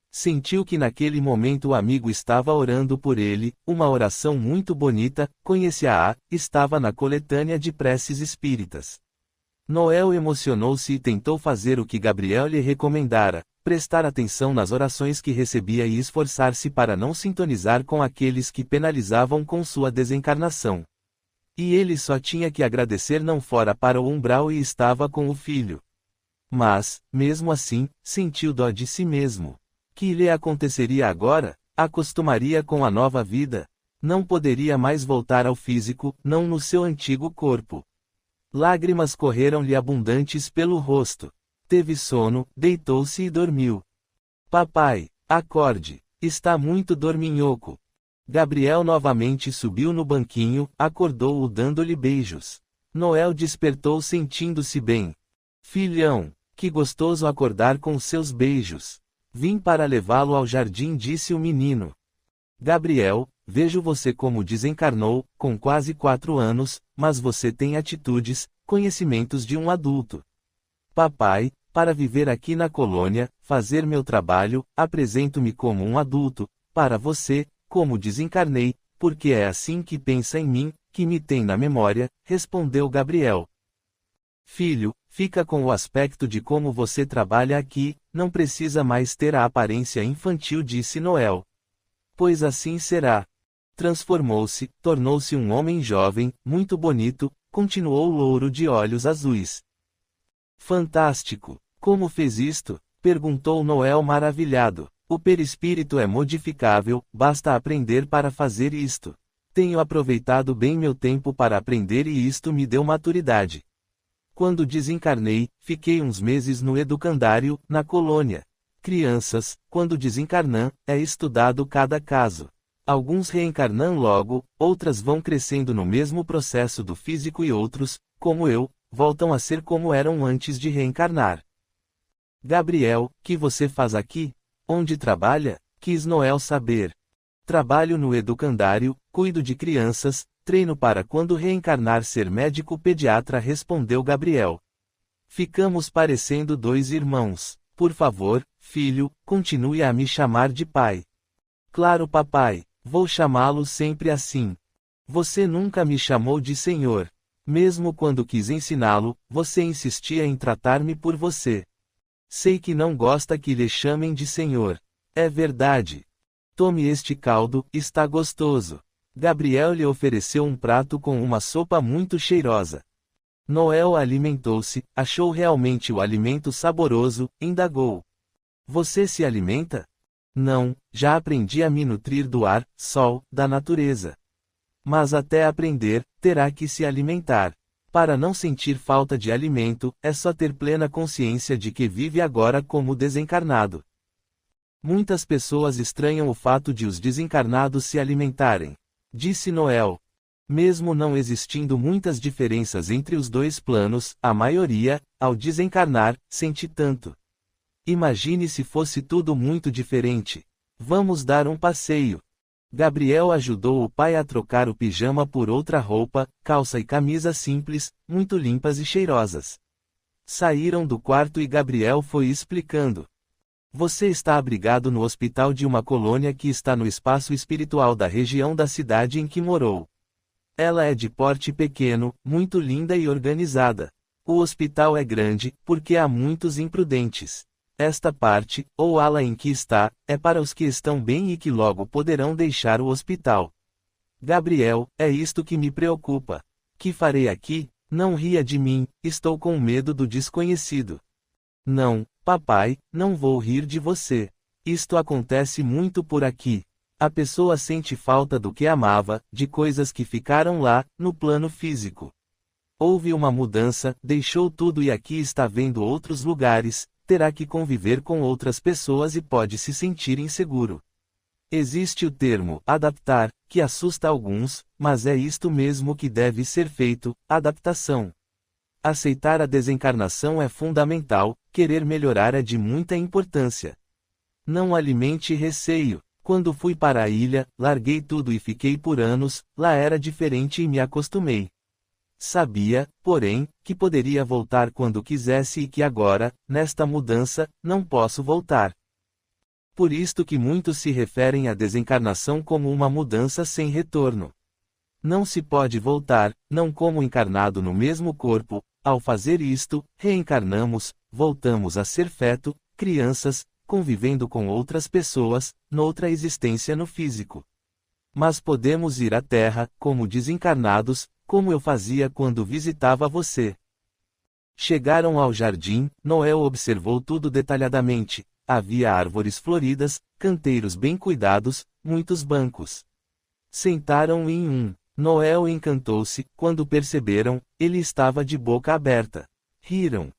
Sentiu que naquele momento o amigo estava orando por ele, uma oração muito bonita, conhecia-a, estava na coletânea de preces espíritas. Noel emocionou-se e tentou fazer o que Gabriel lhe recomendara, prestar atenção nas orações que recebia e esforçar-se para não sintonizar com aqueles que penalizavam com sua desencarnação. E ele só tinha que agradecer não fora para o umbral e estava com o filho. Mas, mesmo assim, sentiu dó de si mesmo. Que lhe aconteceria agora? Acostumaria com a nova vida? Não poderia mais voltar ao físico, não no seu antigo corpo. Lágrimas correram-lhe abundantes pelo rosto. Teve sono, deitou-se e dormiu. Papai, acorde, está muito dorminhoco. Gabriel novamente subiu no banquinho, acordou-o dando-lhe beijos. Noel despertou sentindo-se bem. Filhão, que gostoso acordar com seus beijos. Vim para levá-lo ao jardim, disse o menino. Gabriel, vejo você como desencarnou, com quase 4 anos, mas você tem atitudes, conhecimentos de um adulto. Papai, para viver aqui na colônia, fazer meu trabalho, apresento-me como um adulto, para você, como desencarnei, porque é assim que pensa em mim, que me tem na memória, respondeu Gabriel. Filho, fica com o aspecto de como você trabalha aqui, não precisa mais ter a aparência infantil, disse Noel. Pois assim será. Transformou-se, tornou-se um homem jovem, muito bonito, continuou louro de olhos azuis. Fantástico! Como fez isto? Perguntou Noel maravilhado. O perispírito é modificável, basta aprender para fazer isto. Tenho aproveitado bem meu tempo para aprender e isto me deu maturidade. Quando desencarnei, fiquei uns meses no educandário, na colônia. Crianças, quando desencarnam, é estudado cada caso. Alguns reencarnam logo, outras vão crescendo no mesmo processo do físico e outros, como eu, voltam a ser como eram antes de reencarnar. Gabriel, que você faz aqui? Onde trabalha? Quis Noel saber. Trabalho no educandário, cuido de crianças, treino para quando reencarnar ser médico pediatra, respondeu Gabriel. Ficamos parecendo 2 irmãos. Por favor, filho, continue a me chamar de pai. Claro, papai, vou chamá-lo sempre assim. Você nunca me chamou de senhor. Mesmo quando quis ensiná-lo, você insistia em tratar-me por você. Sei que não gosta que lhe chamem de senhor. É verdade. Tome este caldo, está gostoso. Gabriel lhe ofereceu um prato com uma sopa muito cheirosa. Noel alimentou-se, achou realmente o alimento saboroso, indagou. Você se alimenta? Não, já aprendi a me nutrir do ar, sol, da natureza. Mas até aprender, terá que se alimentar. Para não sentir falta de alimento, é só ter plena consciência de que vive agora como desencarnado. Muitas pessoas estranham o fato de os desencarnados se alimentarem. disse Noel. Mesmo não existindo muitas diferenças entre os dois planos, a maioria, ao desencarnar, sente tanto. Imagine se fosse tudo muito diferente. Vamos dar um passeio. Gabriel ajudou o pai a trocar o pijama por outra roupa, calça e camisa simples, muito limpas e cheirosas. Saíram do quarto e Gabriel foi explicando. Você está abrigado no hospital de uma colônia que está no espaço espiritual da região da cidade em que morou. Ela é de porte pequeno, muito linda e organizada. O hospital é grande, porque há muitos imprudentes. Esta parte, ou ala em que está, é para os que estão bem e que logo poderão deixar o hospital. Gabriel, é isto que me preocupa. Que farei aqui? Não ria de mim, estou com medo do desconhecido. Não, papai, não vou rir de você. Isto acontece muito por aqui. A pessoa sente falta do que amava, de coisas que ficaram lá, no plano físico. Houve uma mudança, deixou tudo e aqui está vendo outros lugares, terá que conviver com outras pessoas e pode se sentir inseguro. Existe o termo adaptar, que assusta alguns, mas é isto mesmo que deve ser feito, adaptação. Aceitar a desencarnação é fundamental, querer melhorar é de muita importância. Não alimente receio. Quando fui para a ilha, larguei tudo e fiquei por anos, lá era diferente e me acostumei. Sabia, porém, que poderia voltar quando quisesse e que agora, nesta mudança, não posso voltar. Por isto que muitos se referem à desencarnação como uma mudança sem retorno. Não se pode voltar, não como encarnado no mesmo corpo, ao fazer isto, reencarnamos, voltamos a ser feto, crianças, convivendo com outras pessoas, noutra existência no físico. Mas podemos ir à Terra, como desencarnados, como eu fazia quando visitava você. Chegaram ao jardim, Noel observou tudo detalhadamente. Havia árvores floridas, canteiros bem cuidados, muitos bancos. Sentaram em um. Noel encantou-se, quando perceberam, ele estava de boca aberta. Riram.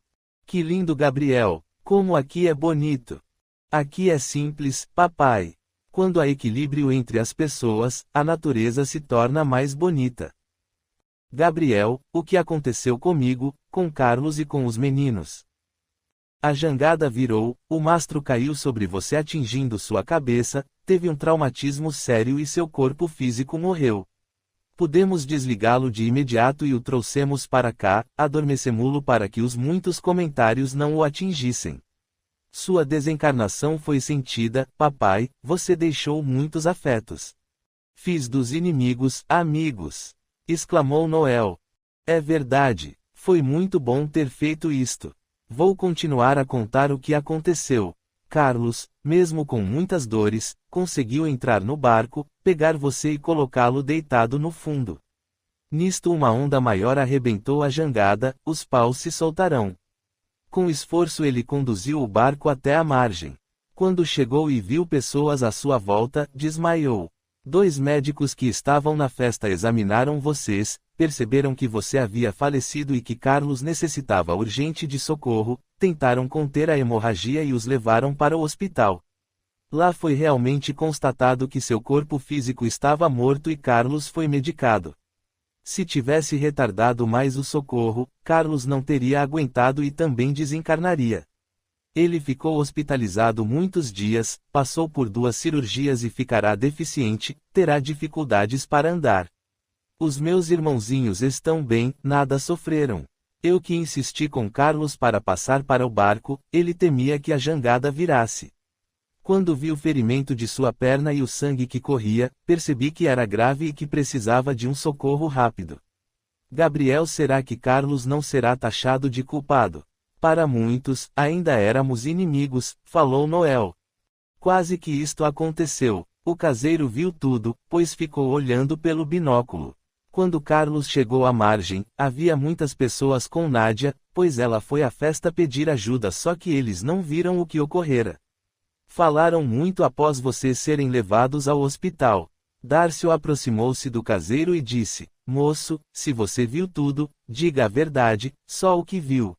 Que lindo Gabriel, como aqui é bonito. Aqui é simples, papai. Quando há equilíbrio entre as pessoas, a natureza se torna mais bonita. Gabriel, o que aconteceu comigo, com Carlos e com os meninos? A jangada virou, o mastro caiu sobre você atingindo sua cabeça, teve um traumatismo sério e seu corpo físico morreu. Pudemos desligá-lo de imediato e o trouxemos para cá, adormecemos-lo para que os muitos comentários não o atingissem. Sua desencarnação foi sentida, papai, você deixou muitos afetos. Fiz dos inimigos, amigos. Exclamou Noel. É verdade, foi muito bom ter feito isto. Vou continuar a contar o que aconteceu. Carlos, mesmo com muitas dores, conseguiu entrar no barco, pegar você e colocá-lo deitado no fundo. Nisto uma onda maior arrebentou a jangada, os paus se soltarão. Com esforço ele conduziu o barco até a margem. Quando chegou e viu pessoas à sua volta, desmaiou. 2 médicos que estavam na festa examinaram vocês, perceberam que você havia falecido e que Carlos necessitava urgente de socorro, tentaram conter a hemorragia e os levaram para o hospital. Lá foi realmente constatado que seu corpo físico estava morto e Carlos foi medicado. Se tivesse retardado mais o socorro, Carlos não teria aguentado e também desencarnaria. Ele ficou hospitalizado muitos dias, passou por 2 cirurgias e ficará deficiente, terá dificuldades para andar. Os meus irmãozinhos estão bem, nada sofreram. Eu que insisti com Carlos para passar para o barco, ele temia que a jangada virasse. Quando vi o ferimento de sua perna e o sangue que corria, percebi que era grave e que precisava de um socorro rápido. Gabriel, será que Carlos não será taxado de culpado? Para muitos, ainda éramos inimigos, falou Noel. Quase que isto aconteceu. O caseiro viu tudo, pois ficou olhando pelo binóculo. Quando Carlos chegou à margem, havia muitas pessoas com Nádia, pois ela foi à festa pedir ajuda, só que eles não viram o que ocorrera. Falaram muito após vocês serem levados ao hospital. Dárcio aproximou-se do caseiro e disse: Moço, se você viu tudo, diga a verdade, só o que viu.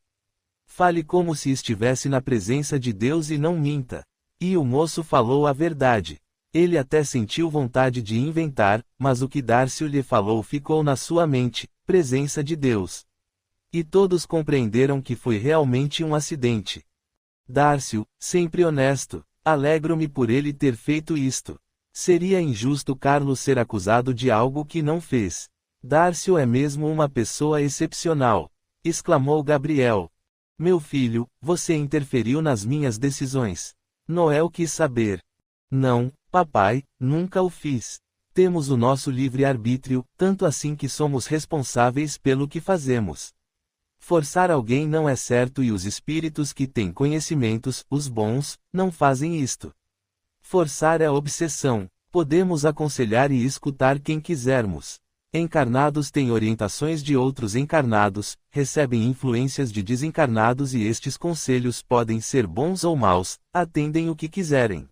Fale como se estivesse na presença de Deus e não minta. E o moço falou a verdade. Ele até sentiu vontade de inventar, mas o que Dárcio lhe falou ficou na sua mente, presença de Deus. E todos compreenderam que foi realmente um acidente. Dárcio, sempre honesto, alegro-me por ele ter feito isto. Seria injusto Carlos ser acusado de algo que não fez. Dárcio é mesmo uma pessoa excepcional, exclamou Gabriel. Meu filho, você interferiu nas minhas decisões. Noel quis saber. Não, papai, nunca o fiz. Temos o nosso livre-arbítrio, tanto assim que somos responsáveis pelo que fazemos. Forçar alguém não é certo e os espíritos que têm conhecimentos, os bons, não fazem isto. Forçar é obsessão. Podemos aconselhar e escutar quem quisermos. Encarnados têm orientações de outros encarnados, recebem influências de desencarnados e estes conselhos podem ser bons ou maus, atendem o que quiserem.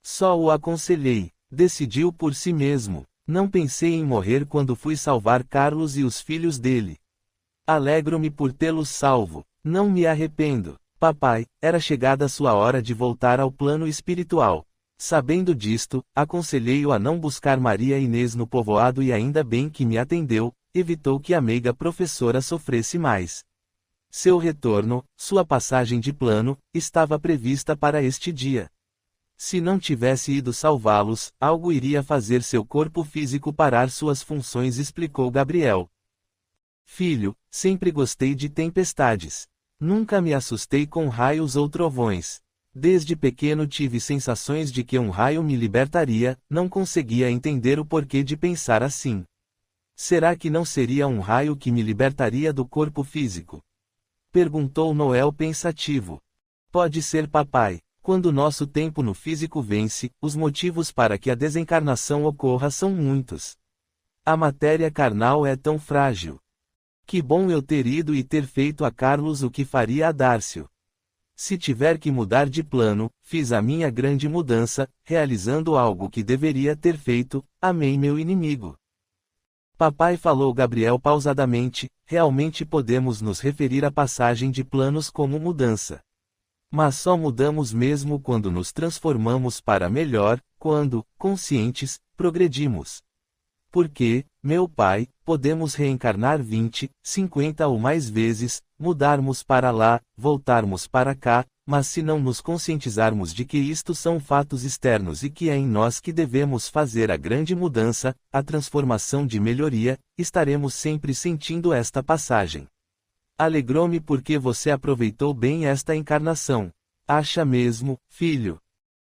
Só o aconselhei. Decidiu por si mesmo. Não pensei em morrer quando fui salvar Carlos e os filhos dele. Alegro-me por tê-los salvo. Não me arrependo. Papai, era chegada a sua hora de voltar ao plano espiritual. Sabendo disto, aconselhei-o a não buscar Maria Inês no povoado e ainda bem que me atendeu, evitou que a meiga professora sofresse mais. Seu retorno, sua passagem de plano, estava prevista para este dia. Se não tivesse ido salvá-los, algo iria fazer seu corpo físico parar suas funções, explicou Gabriel. Filho, sempre gostei de tempestades. Nunca me assustei com raios ou trovões. Desde pequeno tive sensações de que um raio me libertaria, não conseguia entender o porquê de pensar assim. Será que não seria um raio que me libertaria do corpo físico? Perguntou Noel pensativo. Pode ser, papai. Quando nosso tempo no físico vence, os motivos para que a desencarnação ocorra são muitos. A matéria carnal é tão frágil. Que bom eu ter ido e ter feito a Carlos o que faria a Dárcio. Se tiver que mudar de plano, fiz a minha grande mudança, realizando algo que deveria ter feito, amei meu inimigo. Papai, falou Gabriel pausadamente, realmente podemos nos referir à passagem de planos como mudança. Mas só mudamos mesmo quando nos transformamos para melhor, quando, conscientes, progredimos. Porque, meu pai, podemos reencarnar 20, 50 ou mais vezes, mudarmos para lá, voltarmos para cá, mas se não nos conscientizarmos de que isto são fatos externos e que é em nós que devemos fazer a grande mudança, a transformação de melhoria, estaremos sempre sentindo esta passagem. Alegrou-me porque você aproveitou bem esta encarnação. Acha mesmo, filho?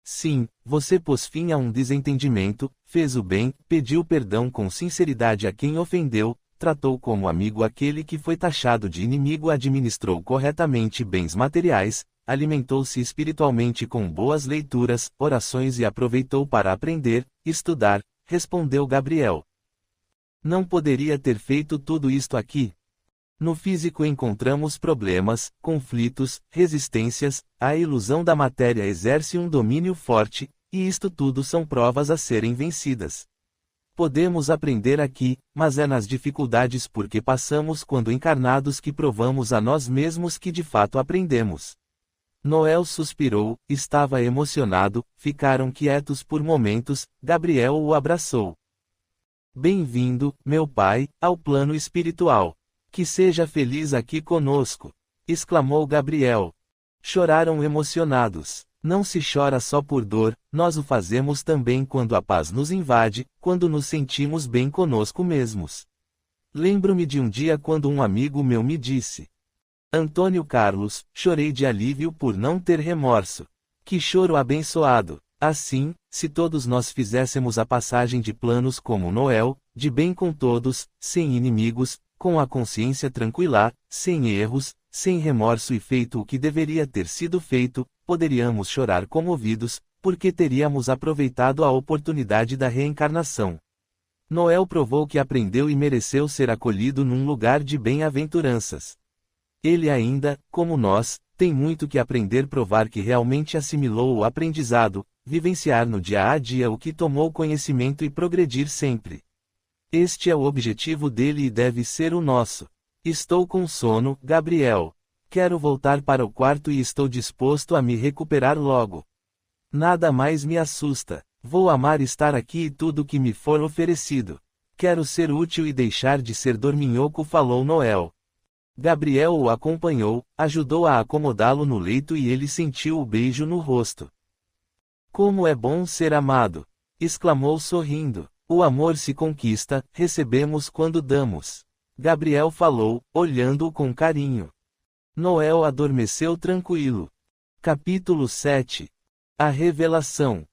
Sim, você pôs fim a um desentendimento, fez o bem, pediu perdão com sinceridade a quem ofendeu, tratou como amigo aquele que foi taxado de inimigo, administrou corretamente bens materiais, alimentou-se espiritualmente com boas leituras, orações e aproveitou para aprender, estudar, respondeu Gabriel. Não poderia ter feito tudo isto aqui? No físico encontramos problemas, conflitos, resistências, a ilusão da matéria exerce um domínio forte, e isto tudo são provas a serem vencidas. Podemos aprender aqui, mas é nas dificuldades porque passamos quando encarnados que provamos a nós mesmos que de fato aprendemos. Noel suspirou, estava emocionado, ficaram quietos por momentos, Gabriel o abraçou. Bem-vindo, meu pai, ao plano espiritual. Que seja feliz aqui conosco, exclamou Gabriel. Choraram emocionados. Não se chora só por dor, nós o fazemos também quando a paz nos invade, quando nos sentimos bem conosco mesmos. Lembro-me de um dia quando um amigo meu me disse: Antônio Carlos, chorei de alívio por não ter remorso. Que choro abençoado! Assim, se todos nós fizéssemos a passagem de planos como Noel, de bem com todos, sem inimigos, com a consciência tranquila, sem erros, sem remorso e feito o que deveria ter sido feito, poderíamos chorar comovidos, porque teríamos aproveitado a oportunidade da reencarnação. Noel provou que aprendeu e mereceu ser acolhido num lugar de bem-aventuranças. Ele ainda, como nós, tem muito que aprender, provar que realmente assimilou o aprendizado, vivenciar no dia a dia o que tomou conhecimento e progredir sempre. Este é o objetivo dele e deve ser o nosso. Estou com sono, Gabriel. Quero voltar para o quarto e estou disposto a me recuperar logo. Nada mais me assusta. Vou amar estar aqui e tudo que me for oferecido. Quero ser útil e deixar de ser dorminhoco, falou Noel. Gabriel o acompanhou, ajudou a acomodá-lo no leito e ele sentiu o beijo no rosto. Como é bom ser amado! Exclamou sorrindo. O amor se conquista, recebemos quando damos. Gabriel falou, olhando-o com carinho. Noel adormeceu tranquilo. Capítulo 7. A revelação.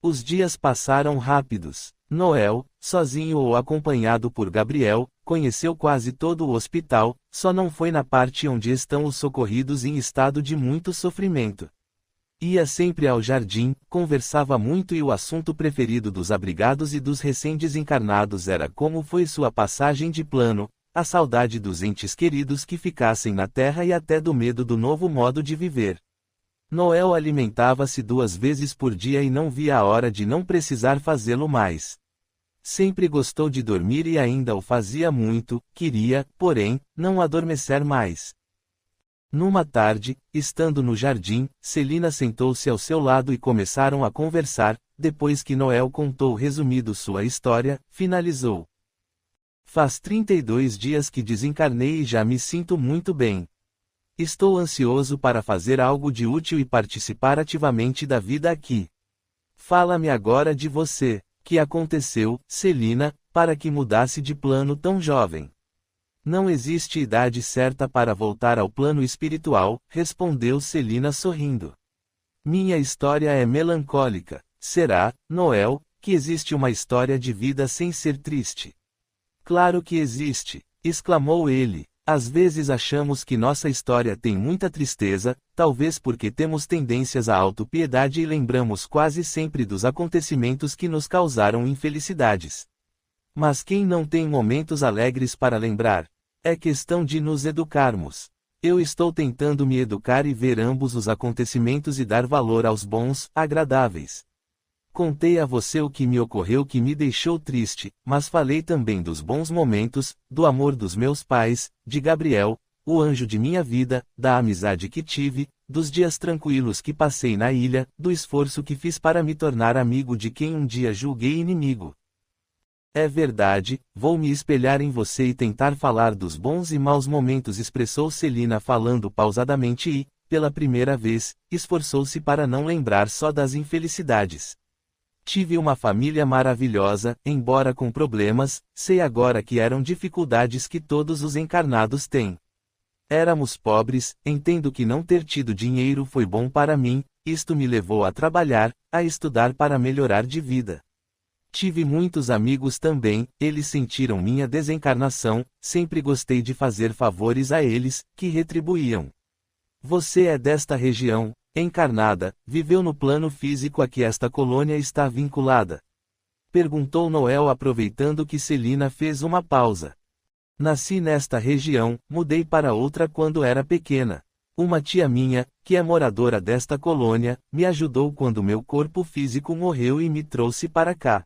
Os dias passaram rápidos. Noel, sozinho ou acompanhado por Gabriel, conheceu quase todo o hospital, só não foi na parte onde estão os socorridos em estado de muito sofrimento. Ia sempre ao jardim, conversava muito e o assunto preferido dos abrigados e dos recém-desencarnados era como foi sua passagem de plano, a saudade dos entes queridos que ficassem na terra e até do medo do novo modo de viver. Noel alimentava-se 2 vezes por dia e não via a hora de não precisar fazê-lo mais. Sempre gostou de dormir e ainda o fazia muito, queria, porém, não adormecer mais. Numa tarde, estando no jardim, Celina sentou-se ao seu lado e começaram a conversar. Depois que Noel contou resumido sua história, finalizou. Faz 32 dias que desencarnei e já me sinto muito bem. Estou ansioso para fazer algo de útil e participar ativamente da vida aqui. Fala-me agora de você. Que aconteceu, Celina, para que mudasse de plano tão jovem? Não existe idade certa para voltar ao plano espiritual, respondeu Celina sorrindo. Minha história é melancólica. Será, Noel, que existe uma história de vida sem ser triste? Claro que existe, exclamou ele. Às vezes achamos que nossa história tem muita tristeza, talvez porque temos tendências à autopiedade e lembramos quase sempre dos acontecimentos que nos causaram infelicidades. Mas quem não tem momentos alegres para lembrar? É questão de nos educarmos. Eu estou tentando me educar e ver ambos os acontecimentos e dar valor aos bons, agradáveis. Contei a você o que me ocorreu que me deixou triste, mas falei também dos bons momentos, do amor dos meus pais, de Gabriel, o anjo de minha vida, da amizade que tive, dos dias tranquilos que passei na ilha, do esforço que fiz para me tornar amigo de quem um dia julguei inimigo. É verdade, vou me espelhar em você e tentar falar dos bons e maus momentos, expressou Celina falando pausadamente e, pela primeira vez, esforçou-se para não lembrar só das infelicidades. Tive uma família maravilhosa, embora com problemas, sei agora que eram dificuldades que todos os encarnados têm. Éramos pobres, entendo que não ter tido dinheiro foi bom para mim, isto me levou a trabalhar, a estudar para melhorar de vida. Tive muitos amigos também, eles sentiram minha desencarnação, sempre gostei de fazer favores a eles, que retribuíam. Você é desta região, encarnada, viveu no plano físico a que esta colônia está vinculada? Perguntou Noel aproveitando que Celina fez uma pausa. Nasci nesta região, mudei para outra quando era pequena. Uma tia minha, que é moradora desta colônia, me ajudou quando meu corpo físico morreu e me trouxe para cá.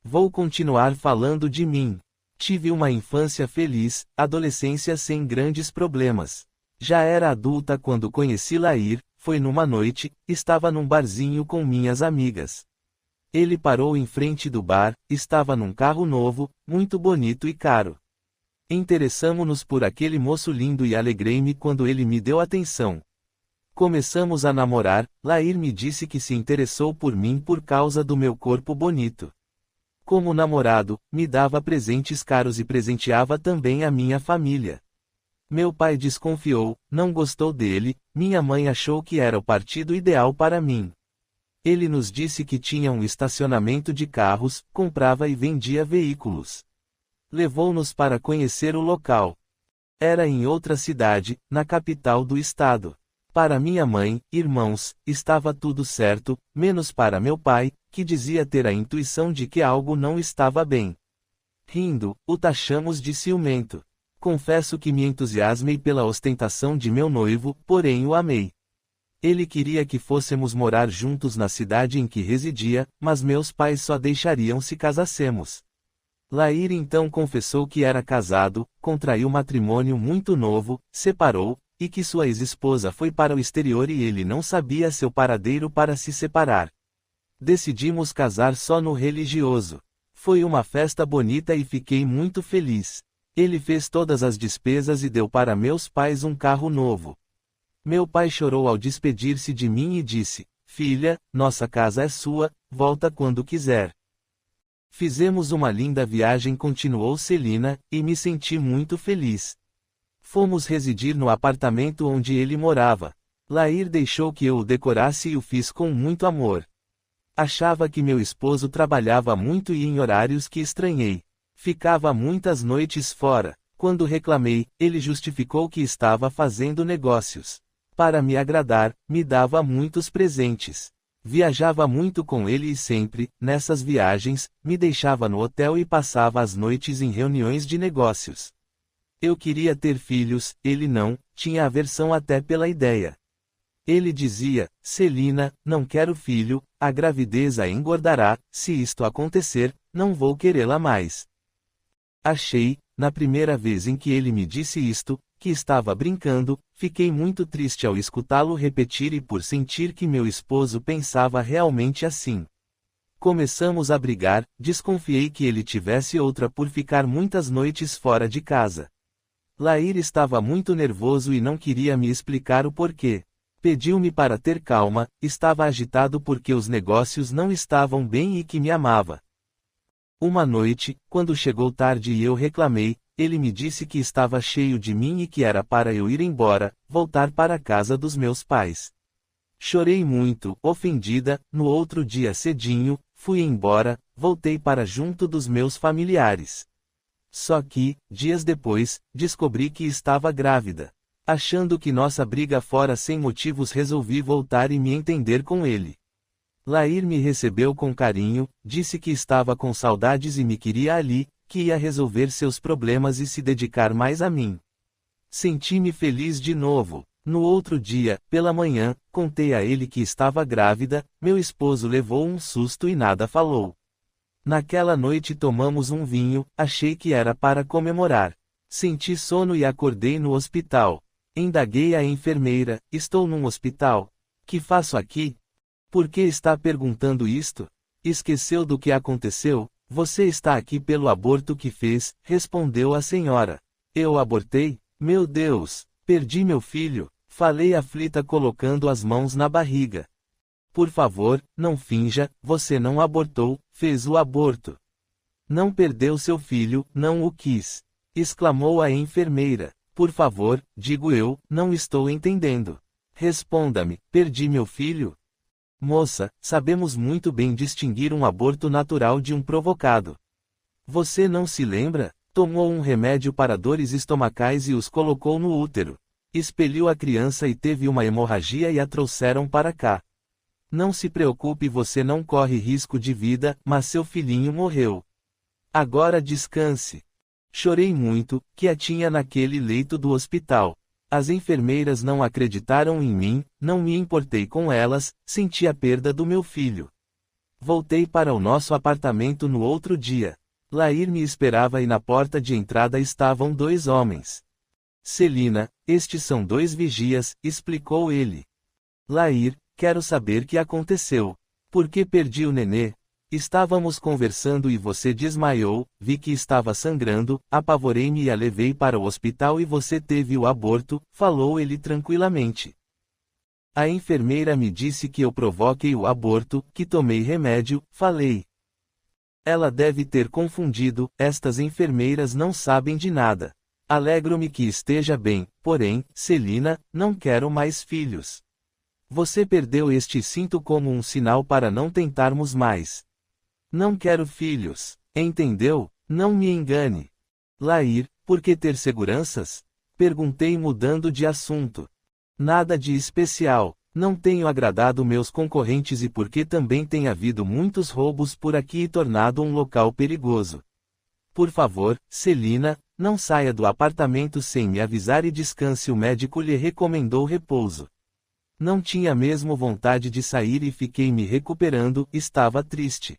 Vou continuar falando de mim. Tive uma infância feliz, adolescência sem grandes problemas. Já era adulta quando conheci Lair. Foi numa noite, estava num barzinho com minhas amigas. Ele parou em frente do bar, estava num carro novo, muito bonito e caro. Interessamo-nos por aquele moço lindo e alegrei-me quando ele me deu atenção. Começamos a namorar, Lair me disse que se interessou por mim por causa do meu corpo bonito. Como namorado, me dava presentes caros e presenteava também a minha família. Meu pai desconfiou, não gostou dele, minha mãe achou que era o partido ideal para mim. Ele nos disse que tinha um estacionamento de carros, comprava e vendia veículos. Levou-nos para conhecer o local. Era em outra cidade, na capital do estado. Para minha mãe, irmãos, estava tudo certo, menos para meu pai, que dizia ter a intuição de que algo não estava bem. Rindo, o taxamos de ciumento. Confesso que me entusiasmei pela ostentação de meu noivo, porém o amei. Ele queria que fôssemos morar juntos na cidade em que residia, mas meus pais só deixariam se casássemos. Lair então confessou que era casado, contraiu matrimônio muito novo, separou, e que sua ex-esposa foi para o exterior e ele não sabia seu paradeiro para se separar. Decidimos casar só no religioso. Foi uma festa bonita e fiquei muito feliz. Ele fez todas as despesas e deu para meus pais um carro novo. Meu pai chorou ao despedir-se de mim e disse: "Filha, nossa casa é sua, volta quando quiser." Fizemos uma linda viagem, continuou Celina, e me senti muito feliz. Fomos residir no apartamento onde ele morava. Lair deixou que eu o decorasse e o fiz com muito amor. Achava que meu esposo trabalhava muito e em horários que estranhei. Ficava muitas noites fora. Quando reclamei, ele justificou que estava fazendo negócios. Para me agradar, me dava muitos presentes. Viajava muito com ele e sempre, nessas viagens, me deixava no hotel e passava as noites em reuniões de negócios. Eu queria ter filhos, ele não, tinha aversão até pela ideia. Ele dizia: "Celina, não quero filho, a gravidez a engordará, se isto acontecer, não vou querê-la mais." Achei, na primeira vez em que ele me disse isto, que estava brincando. Fiquei muito triste ao escutá-lo repetir e por sentir que meu esposo pensava realmente assim. Começamos a brigar, desconfiei que ele tivesse outra por ficar muitas noites fora de casa. Lair estava muito nervoso e não queria me explicar o porquê. Pediu-me para ter calma, estava agitado porque os negócios não estavam bem e que me amava. Uma noite, quando chegou tarde e eu reclamei, ele me disse que estava cheio de mim e que era para eu ir embora, voltar para a casa dos meus pais. Chorei muito, ofendida. No outro dia cedinho, fui embora, voltei para junto dos meus familiares. Só que, dias depois, descobri que estava grávida. Achando que nossa briga fora sem motivos, resolvi voltar e me entender com ele. Lair me recebeu com carinho, disse que estava com saudades e me queria ali, que ia resolver seus problemas e se dedicar mais a mim. Senti-me feliz de novo. No outro dia, pela manhã, contei a ele que estava grávida. Meu esposo levou um susto e nada falou. Naquela noite tomamos um vinho, achei que era para comemorar. Senti sono e acordei no hospital. Indaguei a enfermeira: "Estou num hospital? Que faço aqui? Por que está perguntando isto? Esqueceu do que aconteceu? Você está aqui pelo aborto que fez", respondeu a senhora. "Eu abortei? Meu Deus, perdi meu filho", falei aflita colocando as mãos na barriga. "Por favor, não finja, você não abortou, fez o aborto. Não perdeu seu filho, não o quis", exclamou a enfermeira. "Por favor", digo eu, "não estou entendendo. Responda-me, perdi meu filho?" "Moça, sabemos muito bem distinguir um aborto natural de um provocado. Você não se lembra? Tomou um remédio para dores estomacais e os colocou no útero. Expeliu a criança e teve uma hemorragia e a trouxeram para cá. Não se preocupe, você não corre risco de vida, mas seu filhinho morreu. Agora descanse." Chorei muito, quietinha naquele leito do hospital. As enfermeiras não acreditaram em mim, não me importei com elas, senti a perda do meu filho. Voltei para o nosso apartamento no outro dia. Lair me esperava e na porta de entrada estavam 2 homens. "Celina, estes são 2 vigias", explicou ele. "Lair, quero saber que aconteceu. Por que perdi o nenê? Estávamos conversando e você desmaiou, vi que estava sangrando, apavorei-me e a levei para o hospital e você teve o aborto", falou ele tranquilamente. "A enfermeira me disse que eu provoquei o aborto, que tomei remédio", falei. "Ela deve ter confundido, estas enfermeiras não sabem de nada. Alegro-me que esteja bem, porém, Celina, não quero mais filhos. Você perdeu este cinto como um sinal para não tentarmos mais. Não quero filhos, entendeu? Não me engane." "Lair, por que ter seguranças?" perguntei mudando de assunto. "Nada de especial. Não tenho agradado meus concorrentes e porque também tem havido muitos roubos por aqui e tornado um local perigoso. Por favor, Celina, não saia do apartamento sem me avisar e descanse. O médico lhe recomendou repouso." Não tinha mesmo vontade de sair e fiquei me recuperando, estava triste.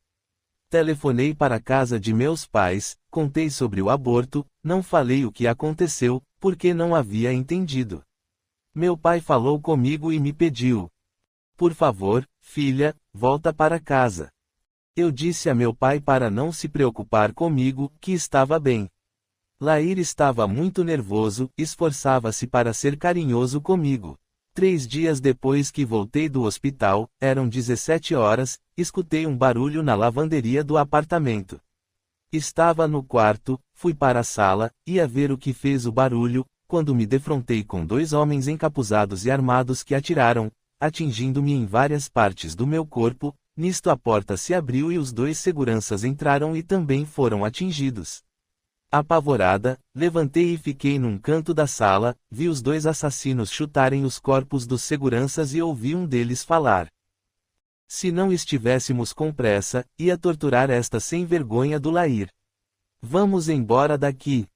Telefonei para a casa de meus pais, contei sobre o aborto, não falei o que aconteceu, porque não havia entendido. Meu pai falou comigo e me pediu Por favor, filha, volta para casa. Eu disse a meu pai para não se preocupar comigo, que estava bem. Lair estava muito nervoso, esforçava-se para ser carinhoso comigo. 3 dias depois que voltei do hospital, eram 17 horas, escutei um barulho na lavanderia do apartamento. Estava no quarto, fui para a sala, ia ver o que fez o barulho, quando me defrontei com 2 homens encapuzados e armados que atiraram, atingindo-me em várias partes do meu corpo. Nisto a porta se abriu e os 2 seguranças entraram e também foram atingidos. Apavorada, levantei e fiquei num canto da sala, vi os 2 assassinos chutarem os corpos dos seguranças e ouvi um deles falar. Se não estivéssemos com pressa, ia torturar esta sem vergonha do Lair. Vamos embora daqui.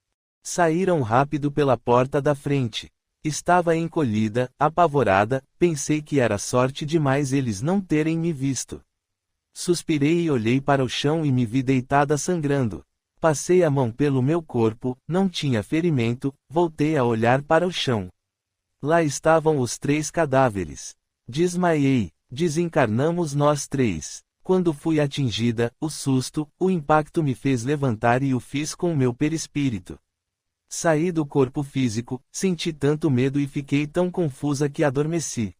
Saíram rápido pela porta da frente. Estava encolhida, apavorada, pensei que era sorte demais eles não terem me visto. Suspirei e olhei para o chão e me vi deitada sangrando. Passei a mão pelo meu corpo, não tinha ferimento, voltei a olhar para o chão. Lá estavam os 3 cadáveres. Desmaiei, desencarnamos nós 3. Quando fui atingida, o susto, o impacto me fez levantar e o fiz com o meu perispírito. Saí do corpo físico, senti tanto medo e fiquei tão confusa que adormeci.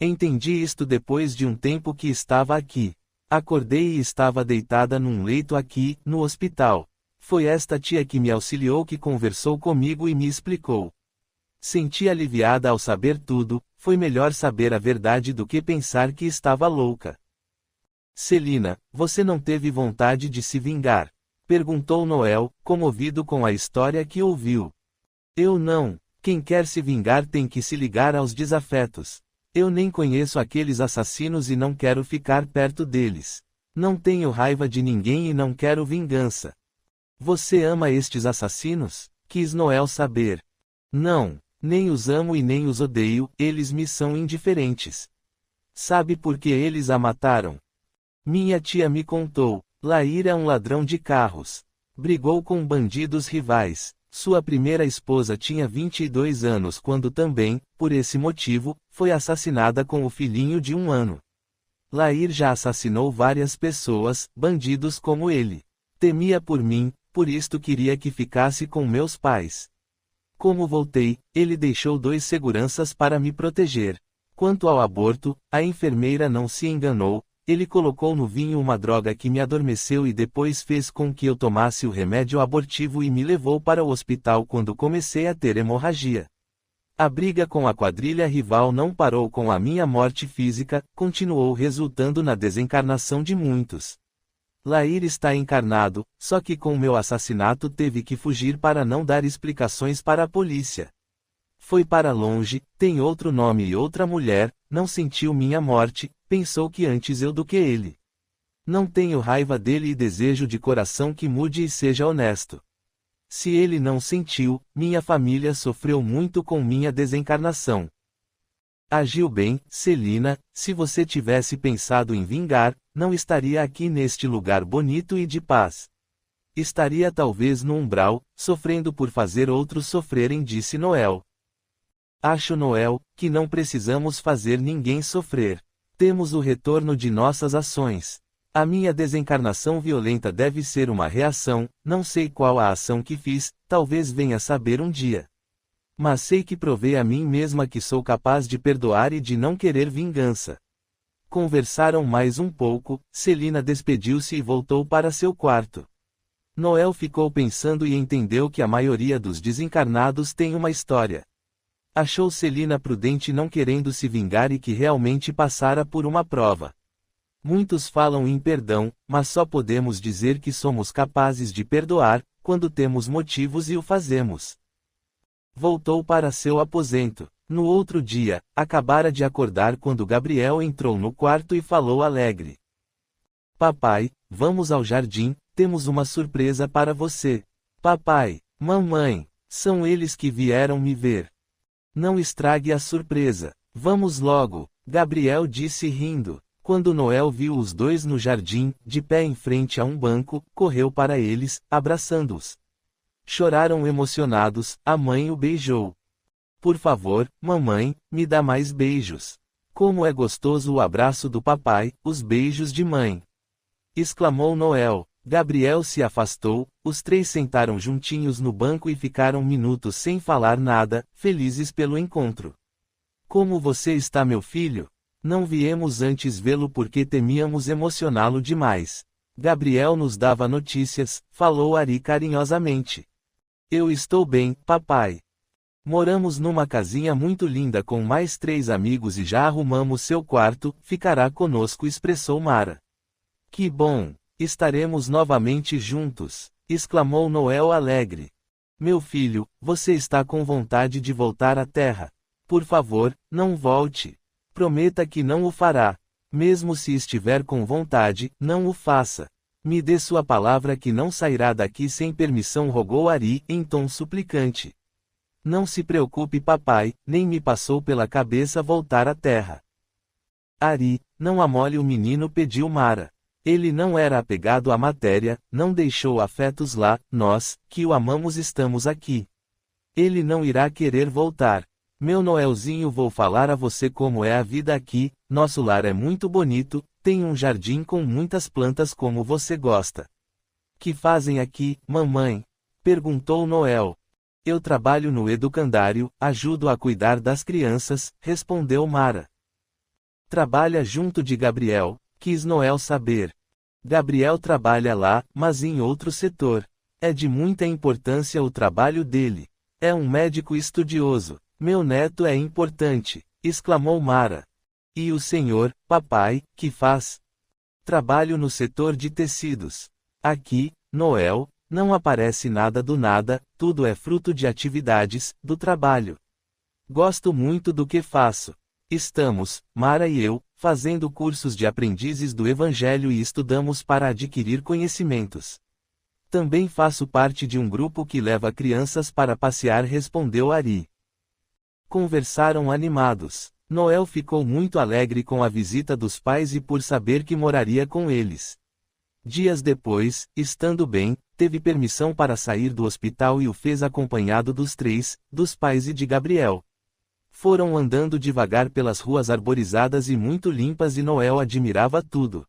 Entendi isto depois de um tempo que estava aqui. Acordei e estava deitada num leito aqui, no hospital. Foi esta tia que me auxiliou que conversou comigo e me explicou. Senti aliviada ao saber tudo, foi melhor saber a verdade do que pensar que estava louca. Celina, você não teve vontade de se vingar? Perguntou Noel, comovido com a história que ouviu. Eu não. Quem quer se vingar tem que se ligar aos desafetos. Eu nem conheço aqueles assassinos e não quero ficar perto deles. Não tenho raiva de ninguém e não quero vingança. Você ama estes assassinos? Quis Noel saber. Não, nem os amo e nem os odeio, eles me são indiferentes. Sabe por que eles a mataram? Minha tia me contou. Lair é um ladrão de carros. Brigou com bandidos rivais. Sua primeira esposa tinha 22 anos quando também, por esse motivo, foi assassinada com o filhinho de 1 ano. Lair já assassinou várias pessoas, bandidos como ele. Temia por mim, por isto queria que ficasse com meus pais. Como voltei, ele deixou 2 seguranças para me proteger. Quanto ao aborto, a enfermeira não se enganou. Ele colocou no vinho uma droga que me adormeceu e depois fez com que eu tomasse o remédio abortivo e me levou para o hospital quando comecei a ter hemorragia. A briga com a quadrilha rival não parou com a minha morte física, continuou resultando na desencarnação de muitos. Lair está encarnado, só que com meu assassinato teve que fugir para não dar explicações para a polícia. Foi para longe, tem outro nome e outra mulher, não sentiu minha morte, pensou que antes eu do que ele. Não tenho raiva dele e desejo de coração que mude e seja honesto. Se ele não sentiu, minha família sofreu muito com minha desencarnação. Agiu bem, Celina, se você tivesse pensado em vingar, não estaria aqui neste lugar bonito e de paz. Estaria talvez no umbral, sofrendo por fazer outros sofrerem, disse Noel. Acho, Noel, que não precisamos fazer ninguém sofrer. Temos o retorno de nossas ações. A minha desencarnação violenta deve ser uma reação, não sei qual a ação que fiz, talvez venha saber um dia. Mas sei que provei a mim mesma que sou capaz de perdoar e de não querer vingança. Conversaram mais um pouco, Celina despediu-se e voltou para seu quarto. Noel ficou pensando e entendeu que a maioria dos desencarnados tem uma história. Achou Celina prudente não querendo se vingar e que realmente passara por uma prova. Muitos falam em perdão, mas só podemos dizer que somos capazes de perdoar, quando temos motivos e o fazemos. Voltou para seu aposento. No outro dia, acabara de acordar quando Gabriel entrou no quarto e falou alegre. Papai, vamos ao jardim, temos uma surpresa para você. Papai, mamãe, são eles que vieram me ver. Não estrague a surpresa. Vamos logo, Gabriel disse rindo. Quando Noel viu os 2 no jardim, de pé em frente a um banco, correu para eles, abraçando-os. Choraram emocionados, a mãe o beijou. Por favor, mamãe, me dá mais beijos. Como é gostoso o abraço do papai, os beijos de mãe! Exclamou Noel. Gabriel se afastou, os três sentaram juntinhos no banco e ficaram minutos sem falar nada, felizes pelo encontro. Como você está, meu filho? Não viemos antes vê-lo porque temíamos emocioná-lo demais. Gabriel nos dava notícias, falou Ari carinhosamente. Eu estou bem, papai. Moramos numa casinha muito linda com mais 3 amigos e já arrumamos seu quarto, ficará conosco, expressou Mara. Que bom! Estaremos novamente juntos, exclamou Noel alegre. Meu filho, você está com vontade de voltar à Terra. Por favor, não volte. Prometa que não o fará. Mesmo se estiver com vontade, não o faça. Me dê sua palavra que não sairá daqui sem permissão, rogou Ari, em tom suplicante. Não se preocupe, papai, nem me passou pela cabeça voltar à Terra. Ari, não amole o menino, pediu Mara. Ele não era apegado à matéria, não deixou afetos lá, nós, que o amamos, estamos aqui. Ele não irá querer voltar. Meu Noelzinho, vou falar a você como é a vida aqui, nosso lar é muito bonito, tem um jardim com muitas plantas como você gosta. Que fazem aqui, mamãe? Perguntou Noel. Eu trabalho no educandário, ajudo a cuidar das crianças, respondeu Mara. Trabalha junto de Gabriel? Quis Noel saber. Gabriel trabalha lá, mas em outro setor. É de muita importância o trabalho dele. É um médico estudioso. Meu neto é importante, exclamou Mara. E o senhor, papai, que faz? Trabalho no setor de tecidos. Aqui, Noel, não aparece nada do nada, tudo é fruto de atividades, do trabalho. Gosto muito do que faço. Estamos, Mara e eu, fazendo cursos de aprendizes do Evangelho e estudamos para adquirir conhecimentos. Também faço parte de um grupo que leva crianças para passear, respondeu Ari. Conversaram animados. Noel ficou muito alegre com a visita dos pais e por saber que moraria com eles. Dias depois, estando bem, teve permissão para sair do hospital e o fez acompanhado dos 3, dos pais e de Gabriel. Foram andando devagar pelas ruas arborizadas e muito limpas e Noel admirava tudo.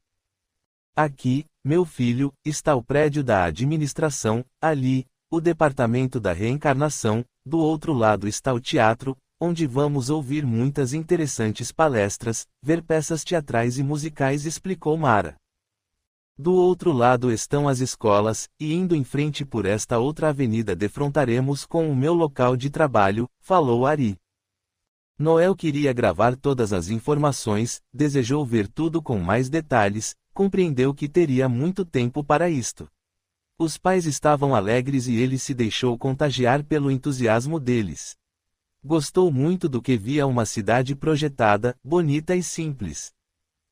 Aqui, meu filho, está o prédio da administração, ali, o departamento da reencarnação, do outro lado está o teatro, onde vamos ouvir muitas interessantes palestras, ver peças teatrais e musicais, explicou Mara. Do outro lado estão as escolas, e indo em frente por esta outra avenida defrontaremos com o meu local de trabalho, falou Ari. Noel queria gravar todas as informações, desejou ver tudo com mais detalhes, compreendeu que teria muito tempo para isto. Os pais estavam alegres e ele se deixou contagiar pelo entusiasmo deles. Gostou muito do que via, uma cidade projetada, bonita e simples.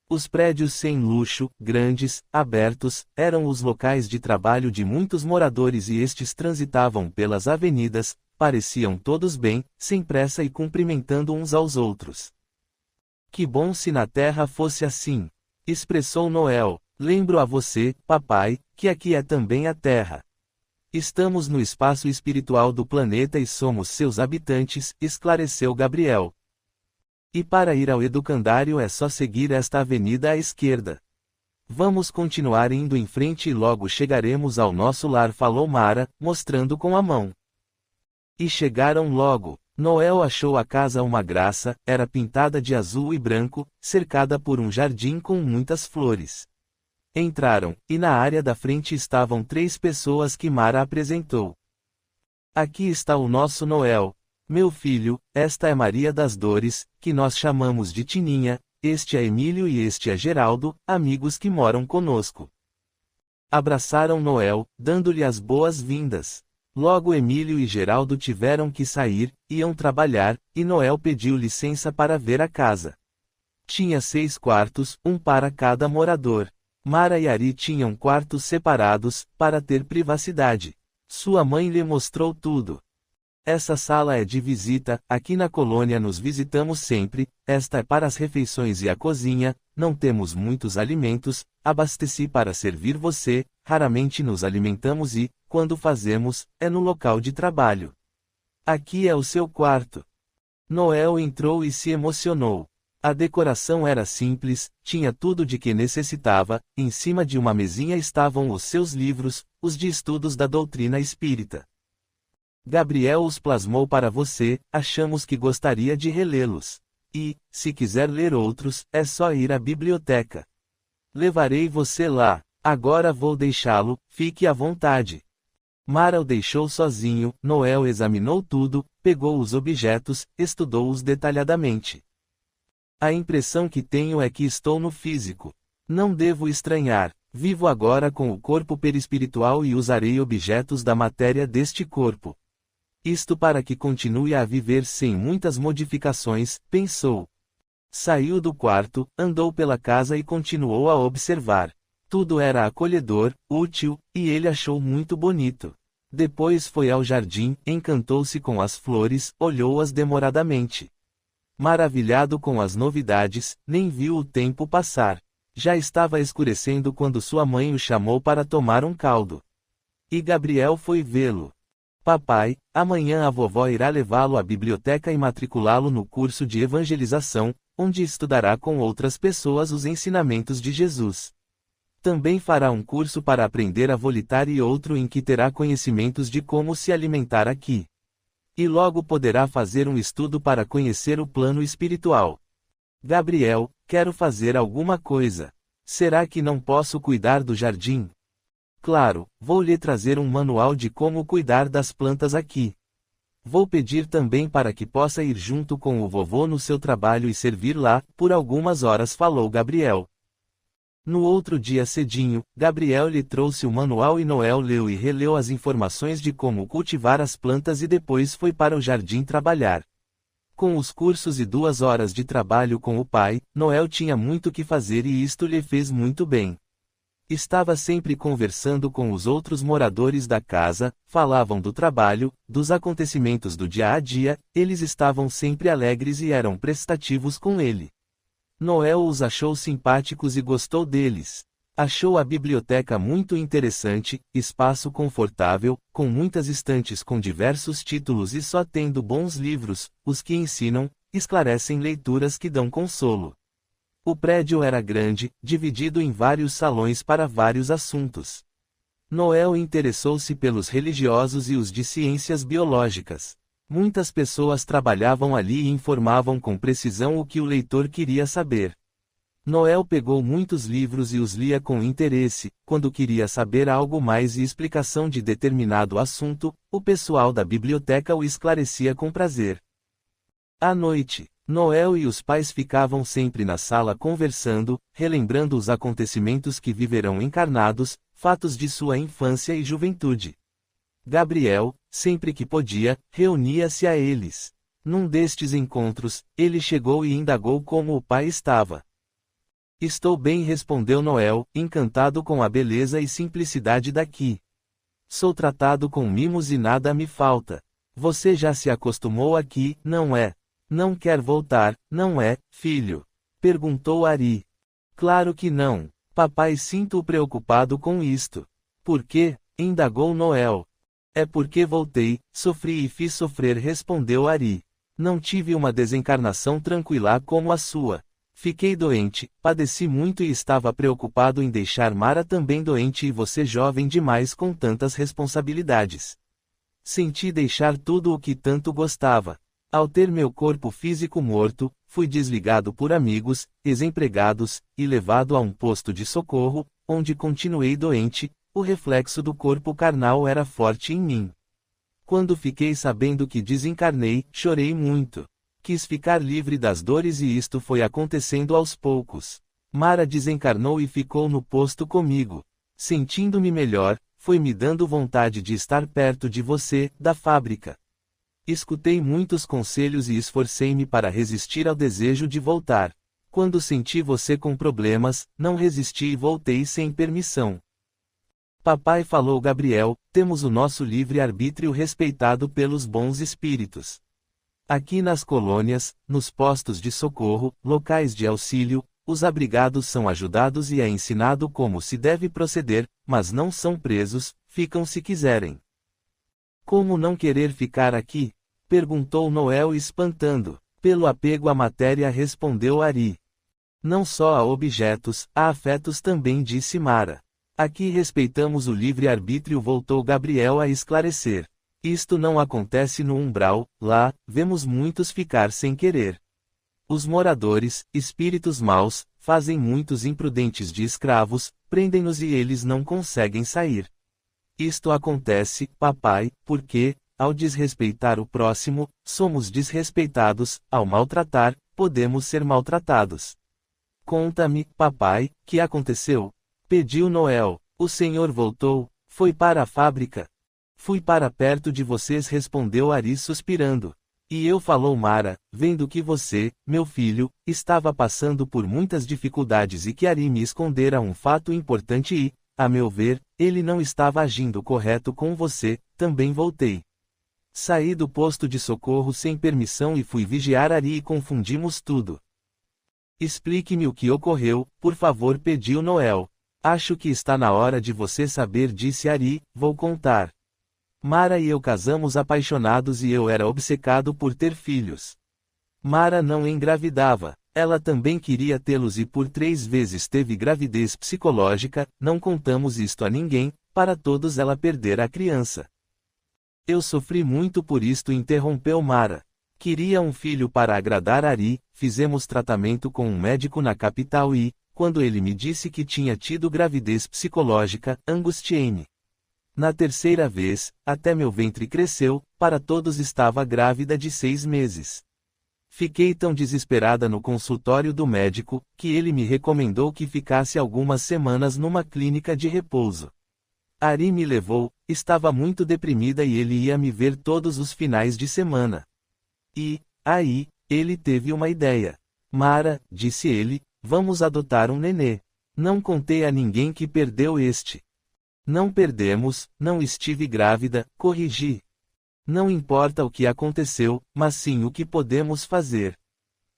Os prédios sem luxo, grandes, abertos, eram os locais de trabalho de muitos moradores e estes transitavam pelas avenidas, pareciam todos bem, sem pressa e cumprimentando uns aos outros. Que bom se na Terra fosse assim, expressou Noel. Lembro a você, papai, que aqui é também a Terra. Estamos no espaço espiritual do planeta e somos seus habitantes, esclareceu Gabriel. E para ir ao educandário é só seguir esta avenida à esquerda. Vamos continuar indo em frente e logo chegaremos ao nosso lar, falou Mara, mostrando com a mão. E chegaram logo. Noel achou a casa uma graça, era pintada de azul e branco, cercada por um jardim com muitas flores. Entraram, e na área da frente estavam 3 pessoas que Mara apresentou. Aqui está o nosso Noel. Meu filho, esta é Maria das Dores, que nós chamamos de Tininha, este é Emílio e este é Geraldo, amigos que moram conosco. Abraçaram Noel, dando-lhe as boas-vindas. Logo Emílio e Geraldo tiveram que sair, iam trabalhar, e Noel pediu licença para ver a casa. Tinha 6 quartos, um para cada morador. Mara e Ari tinham quartos separados, para ter privacidade. Sua mãe lhe mostrou tudo. Essa sala é de visita, aqui na colônia nos visitamos sempre, esta é para as refeições e a cozinha, não temos muitos alimentos, abasteci para servir você, raramente nos alimentamos e, quando fazemos, é no local de trabalho. Aqui é o seu quarto. Noel entrou e se emocionou. A decoração era simples, tinha tudo de que necessitava, em cima de uma mesinha estavam os seus livros, os de estudos da doutrina espírita. Gabriel os plasmou para você, achamos que gostaria de relê-los. E, se quiser ler outros, é só ir à biblioteca. Levarei você lá. Agora vou deixá-lo, fique à vontade. Mara o deixou sozinho, Noel examinou tudo, pegou os objetos, estudou-os detalhadamente. A impressão que tenho é que estou no físico. Não devo estranhar. Vivo agora com o corpo perispiritual e usarei objetos da matéria deste corpo. Isto para que continue a viver sem muitas modificações, pensou. Saiu do quarto, andou pela casa e continuou a observar. Tudo era acolhedor, útil, e ele achou muito bonito. Depois foi ao jardim, encantou-se com as flores, olhou-as demoradamente. Maravilhado com as novidades, nem viu o tempo passar. Já estava escurecendo quando sua mãe o chamou para tomar um caldo. E Gabriel foi vê-lo. Papai, amanhã a vovó irá levá-lo à biblioteca e matriculá-lo no curso de evangelização, onde estudará com outras pessoas os ensinamentos de Jesus. Também fará um curso para aprender a volitar e outro em que terá conhecimentos de como se alimentar aqui. E logo poderá fazer um estudo para conhecer o plano espiritual. Gabriel, quero fazer alguma coisa. Será que não posso cuidar do jardim? Claro, vou lhe trazer um manual de como cuidar das plantas aqui. Vou pedir também para que possa ir junto com o vovô no seu trabalho e servir lá, por algumas horas, falou Gabriel. No outro dia cedinho, Gabriel lhe trouxe o manual e Noel leu e releu as informações de como cultivar as plantas e depois foi para o jardim trabalhar. Com os cursos e 2 horas de trabalho com o pai, Noel tinha muito que fazer e isto lhe fez muito bem. Estava sempre conversando com os outros moradores da casa, falavam do trabalho, dos acontecimentos do dia a dia, eles estavam sempre alegres e eram prestativos com ele. Noel os achou simpáticos e gostou deles. Achou a biblioteca muito interessante, espaço confortável, com muitas estantes com diversos títulos e só tendo bons livros, os que ensinam, esclarecem leituras que dão consolo. O prédio era grande, dividido em vários salões para vários assuntos. Noel interessou-se pelos religiosos e os de ciências biológicas. Muitas pessoas trabalhavam ali e informavam com precisão o que o leitor queria saber. Noel pegou muitos livros e os lia com interesse. Quando queria saber algo mais e explicação de determinado assunto, o pessoal da biblioteca o esclarecia com prazer. À noite, Noel e os pais ficavam sempre na sala conversando, relembrando os acontecimentos que viverão encarnados, fatos de sua infância e juventude. Gabriel, sempre que podia, reunia-se a eles. Num destes encontros, ele chegou e indagou como o pai estava. Estou bem, respondeu Noel, encantado com a beleza e simplicidade daqui. Sou tratado com mimos e nada me falta. Você já se acostumou aqui, não é? Não quer voltar, não é, filho? Perguntou Ari. Claro que não. Papai, sinto-o preocupado com isto. Por quê? Indagou Noel. É porque voltei, sofri e fiz sofrer, respondeu Ari. Não tive uma desencarnação tranquila como a sua. Fiquei doente, padeci muito e estava preocupado em deixar Mara também doente e você jovem demais com tantas responsabilidades. Senti deixar tudo o que tanto gostava. Ao ter meu corpo físico morto, fui desligado por amigos, ex-empregados, e levado a um posto de socorro, onde continuei doente. O reflexo do corpo carnal era forte em mim. Quando fiquei sabendo que desencarnei, chorei muito. Quis ficar livre das dores e isto foi acontecendo aos poucos. Mara desencarnou e ficou no posto comigo. Sentindo-me melhor, foi me dando vontade de estar perto de você, da fábrica. Escutei muitos conselhos e esforcei-me para resistir ao desejo de voltar. Quando senti você com problemas, não resisti e voltei sem permissão. Papai, falou Gabriel, temos o nosso livre-arbítrio respeitado pelos bons espíritos. Aqui nas colônias, nos postos de socorro, locais de auxílio, os abrigados são ajudados e é ensinado como se deve proceder, mas não são presos, ficam se quiserem. Como não querer ficar aqui? Perguntou Noel espantando. Pelo apego à matéria, respondeu Ari. Não só a objetos, a afetos também, disse Mara. Aqui respeitamos o livre-arbítrio, voltou Gabriel a esclarecer. Isto não acontece no umbral, lá, vemos muitos ficar sem querer. Os moradores, espíritos maus, fazem muitos imprudentes de escravos, prendem-nos e eles não conseguem sair. Isto acontece, papai, porque, ao desrespeitar o próximo, somos desrespeitados, ao maltratar, podemos ser maltratados. Conta-me, papai, que aconteceu? Pediu Noel. O senhor voltou, foi para a fábrica. Fui para perto de vocês, respondeu Ari suspirando. E eu, falou Mara, vendo que você, meu filho, estava passando por muitas dificuldades e que Ari me escondera um fato importante e, a meu ver, ele não estava agindo correto com você, também voltei. Saí do posto de socorro sem permissão e fui vigiar Ari e confundimos tudo. Explique-me o que ocorreu, por favor, pediu Noel. Acho que está na hora de você saber, disse Ari, vou contar. Mara e eu casamos apaixonados e eu era obcecado por ter filhos. Mara não engravidava, ela também queria tê-los e por 3 vezes teve gravidez psicológica, não contamos isto a ninguém, para todos ela perder a criança. Eu sofri muito por isto, interrompeu Mara. Queria um filho para agradar Ari, fizemos tratamento com um médico na capital e, quando ele me disse que tinha tido gravidez psicológica, angustiei-me. Na 3ª vez, até meu ventre cresceu, para todos estava grávida de 6 meses. Fiquei tão desesperada no consultório do médico, que ele me recomendou que ficasse algumas semanas numa clínica de repouso. Ari me levou, estava muito deprimida e ele ia me ver todos os finais de semana. E, aí, ele teve uma ideia. Mara, disse ele, vamos adotar um nenê. Não contei a ninguém que perdeu este. Não perdemos, não estive grávida, corrigi. Não importa o que aconteceu, mas sim o que podemos fazer.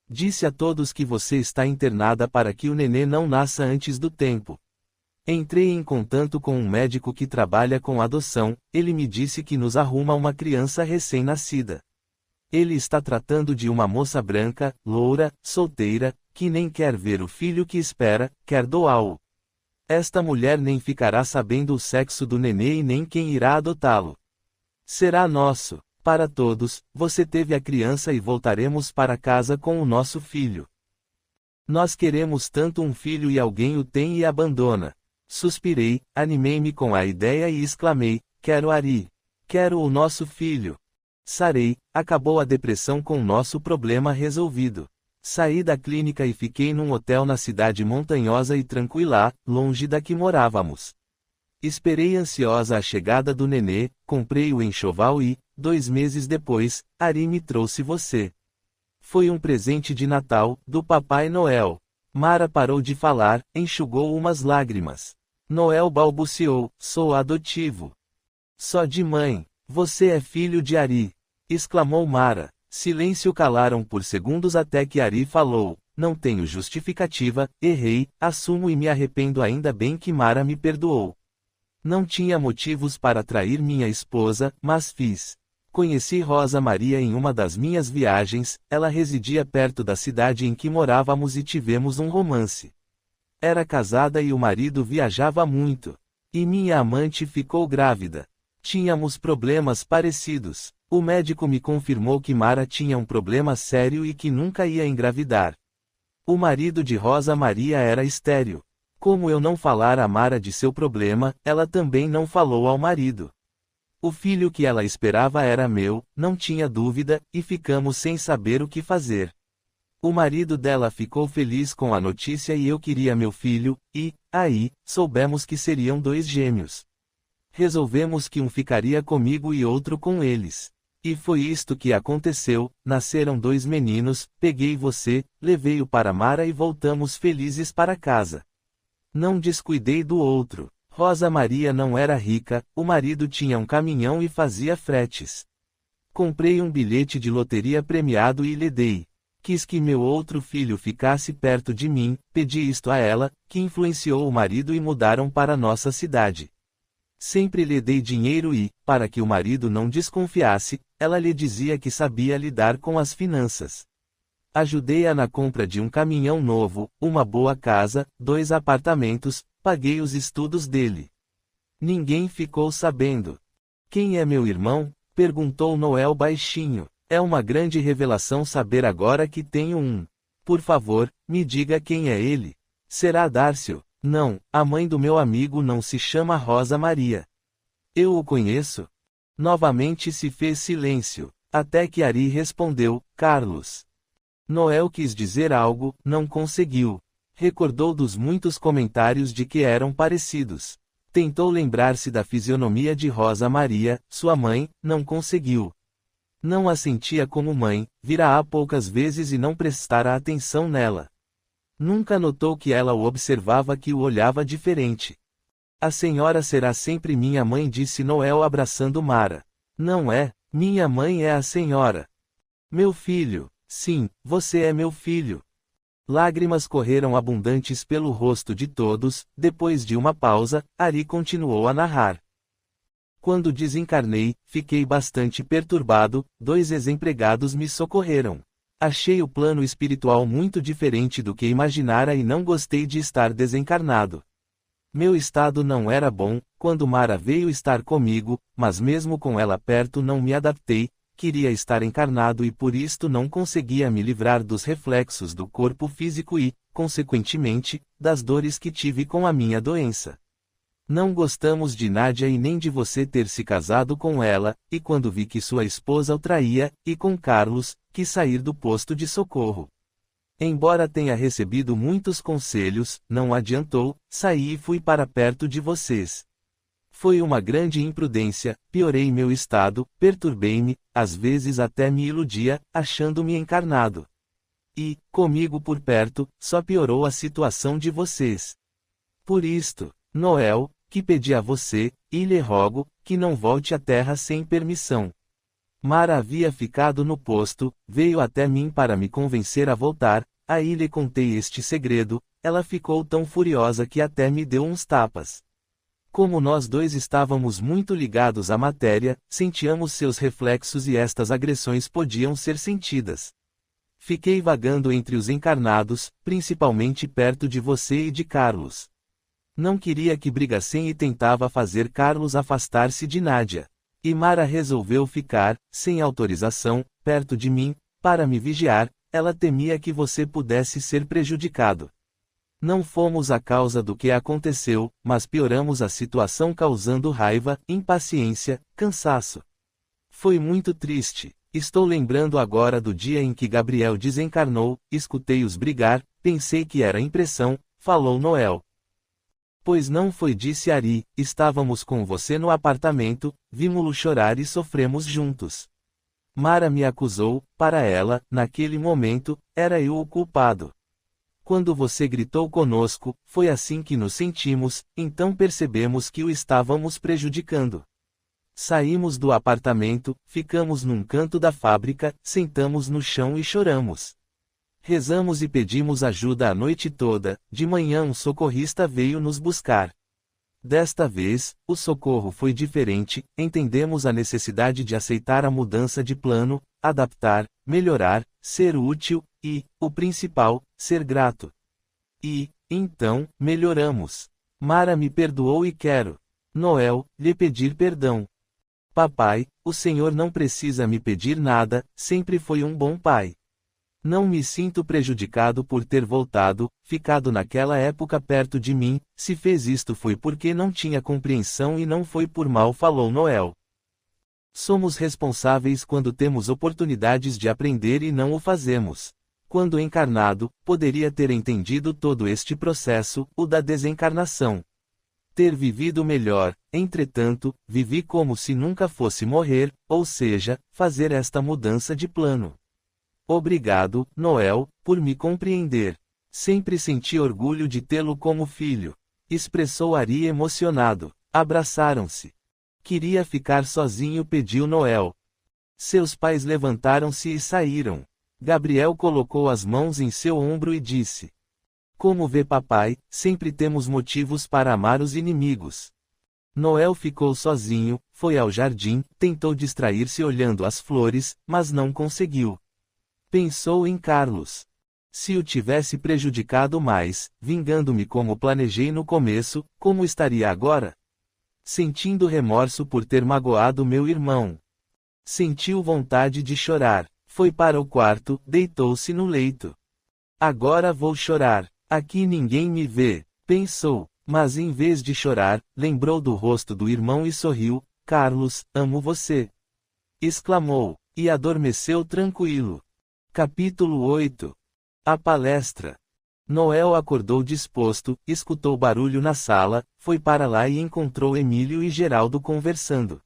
Disse a todos que você está internada para que o nenê não nasça antes do tempo. Entrei em contato com um médico que trabalha com adoção, ele me disse que nos arruma uma criança recém-nascida. Ele está tratando de uma moça branca, loura, solteira, que nem quer ver o filho que espera, quer doá-lo. Esta mulher nem ficará sabendo o sexo do nenê e nem quem irá adotá-lo. Será nosso, para todos, você teve a criança e voltaremos para casa com o nosso filho. Nós queremos tanto um filho e alguém o tem e abandona. Suspirei, animei-me com a ideia e exclamei, quero Ari. Quero o nosso filho. Sarei, acabou a depressão com nosso problema resolvido. Saí da clínica e fiquei num hotel na cidade montanhosa e tranquila, longe da que morávamos. Esperei ansiosa a chegada do nenê, comprei o enxoval e, 2 meses depois, Ari me trouxe você. Foi um presente de Natal, do Papai Noel. Mara parou de falar, enxugou umas lágrimas. Noel balbuciou, sou adotivo. Só de mãe. Você é filho de Ari. Exclamou Mara. Silêncio, calaram por segundos até que Ari falou, não tenho justificativa, errei, assumo e me arrependo, ainda bem que Mara me perdoou. Não tinha motivos para trair minha esposa, mas fiz. Conheci Rosa Maria em uma das minhas viagens, ela residia perto da cidade em que morávamos e tivemos um romance. Era casada e o marido viajava muito. E minha amante ficou grávida. Tínhamos problemas parecidos. O médico me confirmou que Mara tinha um problema sério e que nunca ia engravidar. O marido de Rosa Maria era estéril. Como eu não falara a Mara de seu problema, ela também não falou ao marido. O filho que ela esperava era meu, não tinha dúvida, e ficamos sem saber o que fazer. O marido dela ficou feliz com a notícia e eu queria meu filho, e, aí, soubemos que seriam 2 gêmeos. Resolvemos que um ficaria comigo e outro com eles. E foi isto que aconteceu, nasceram 2 meninos, peguei você, levei-o para Mara e voltamos felizes para casa. Não descuidei do outro. Rosa Maria não era rica, o marido tinha um caminhão e fazia fretes. Comprei um bilhete de loteria premiado e lhe dei. Quis que meu outro filho ficasse perto de mim, pedi isto a ela, que influenciou o marido e mudaram para nossa cidade. Sempre lhe dei dinheiro e, para que o marido não desconfiasse, ela lhe dizia que sabia lidar com as finanças. Ajudei-a na compra de um caminhão novo, uma boa casa, 2 apartamentos, paguei os estudos dele. Ninguém ficou sabendo. Quem é meu irmão? Perguntou Noel baixinho. É uma grande revelação saber agora que tenho um. Por favor, me diga quem é ele. Será Dárcio? Não, a mãe do meu amigo não se chama Rosa Maria. Eu o conheço? Novamente se fez silêncio, até que Ari respondeu, Carlos. Noel quis dizer algo, não conseguiu. Recordou dos muitos comentários de que eram parecidos. Tentou lembrar-se da fisionomia de Rosa Maria, sua mãe, não conseguiu. Não a sentia como mãe, vira-a poucas vezes e não prestara atenção nela. Nunca notou que ela o observava, que o olhava diferente. A senhora será sempre minha mãe, disse Noel abraçando Mara. Não é, minha mãe é a senhora. Meu filho, sim, você é meu filho. Lágrimas correram abundantes pelo rosto de todos. Depois de uma pausa, Ari continuou a narrar. Quando desencarnei, fiquei bastante perturbado, 2 ex-empregados me socorreram. Achei o plano espiritual muito diferente do que imaginara e não gostei de estar desencarnado. Meu estado não era bom, quando Mara veio estar comigo, mas mesmo com ela perto não me adaptei, queria estar encarnado e por isto não conseguia me livrar dos reflexos do corpo físico e, consequentemente, das dores que tive com a minha doença. Não gostamos de Nádia e nem de você ter se casado com ela, e quando vi que sua esposa o traía, e com Carlos, quis sair do posto de socorro. Embora tenha recebido muitos conselhos, não adiantou, saí e fui para perto de vocês. Foi uma grande imprudência, piorei meu estado, perturbei-me, às vezes até me iludia, achando-me encarnado. E, comigo por perto, só piorou a situação de vocês. Por isto, Noel, que pedi a você, e lhe rogo, que não volte à terra sem permissão. Mara havia ficado no posto, veio até mim para me convencer a voltar, aí lhe contei este segredo, ela ficou tão furiosa que até me deu uns tapas. Como nós 2 estávamos muito ligados à matéria, sentíamos seus reflexos e estas agressões podiam ser sentidas. Fiquei vagando entre os encarnados, principalmente perto de você e de Carlos. Não queria que brigassem e tentava fazer Carlos afastar-se de Nádia. E Mara resolveu ficar, sem autorização, perto de mim, para me vigiar, ela temia que você pudesse ser prejudicado. Não fomos a causa do que aconteceu, mas pioramos a situação causando raiva, impaciência, cansaço. Foi muito triste. Estou lembrando agora do dia em que Gabriel desencarnou, escutei-os brigar, pensei que era impressão, falou Noel. Pois não foi, disse Ari, estávamos com você no apartamento, vimos-lo chorar e sofremos juntos. Mara me acusou, para ela, naquele momento, era eu o culpado. Quando você gritou conosco, foi assim que nos sentimos, então percebemos que o estávamos prejudicando. Saímos do apartamento, ficamos num canto da fábrica, sentamos no chão e choramos. Rezamos e pedimos ajuda a noite toda, de manhã um socorrista veio nos buscar. Desta vez, o socorro foi diferente, entendemos a necessidade de aceitar a mudança de plano, adaptar, melhorar, ser útil, e, o principal, ser grato. E, então, melhoramos. Mara me perdoou e quero, Noel, lhe pedir perdão. Papai, o senhor não precisa me pedir nada, sempre foi um bom pai. Não me sinto prejudicado por ter voltado, ficado naquela época perto de mim, se fez isto foi porque não tinha compreensão e não foi por mal, falou Noel. Somos responsáveis quando temos oportunidades de aprender e não o fazemos. Quando encarnado, poderia ter entendido todo este processo, o da desencarnação. Ter vivido melhor, entretanto, vivi como se nunca fosse morrer, ou seja, fazer esta mudança de plano. Obrigado, Noel, por me compreender. Sempre senti orgulho de tê-lo como filho. Expressou Ari emocionado. Abraçaram-se. Queria ficar sozinho, pediu Noel. Seus pais levantaram-se e saíram. Gabriel colocou as mãos em seu ombro e disse: Como vê, papai, sempre temos motivos para amar os inimigos. Noel ficou sozinho, foi ao jardim, tentou distrair-se olhando as flores, mas não conseguiu. Pensou em Carlos. Se o tivesse prejudicado mais, vingando-me como planejei no começo, como estaria agora? Sentindo remorso por ter magoado meu irmão. Sentiu vontade de chorar. Foi para o quarto, deitou-se no leito. Agora vou chorar. Aqui ninguém me vê, pensou. Mas em vez de chorar, lembrou do rosto do irmão e sorriu. Carlos, amo você. Exclamou. E adormeceu tranquilo. Capítulo 8. A palestra. Noel acordou disposto, escutou barulho na sala, foi para lá e encontrou Emílio e Geraldo conversando.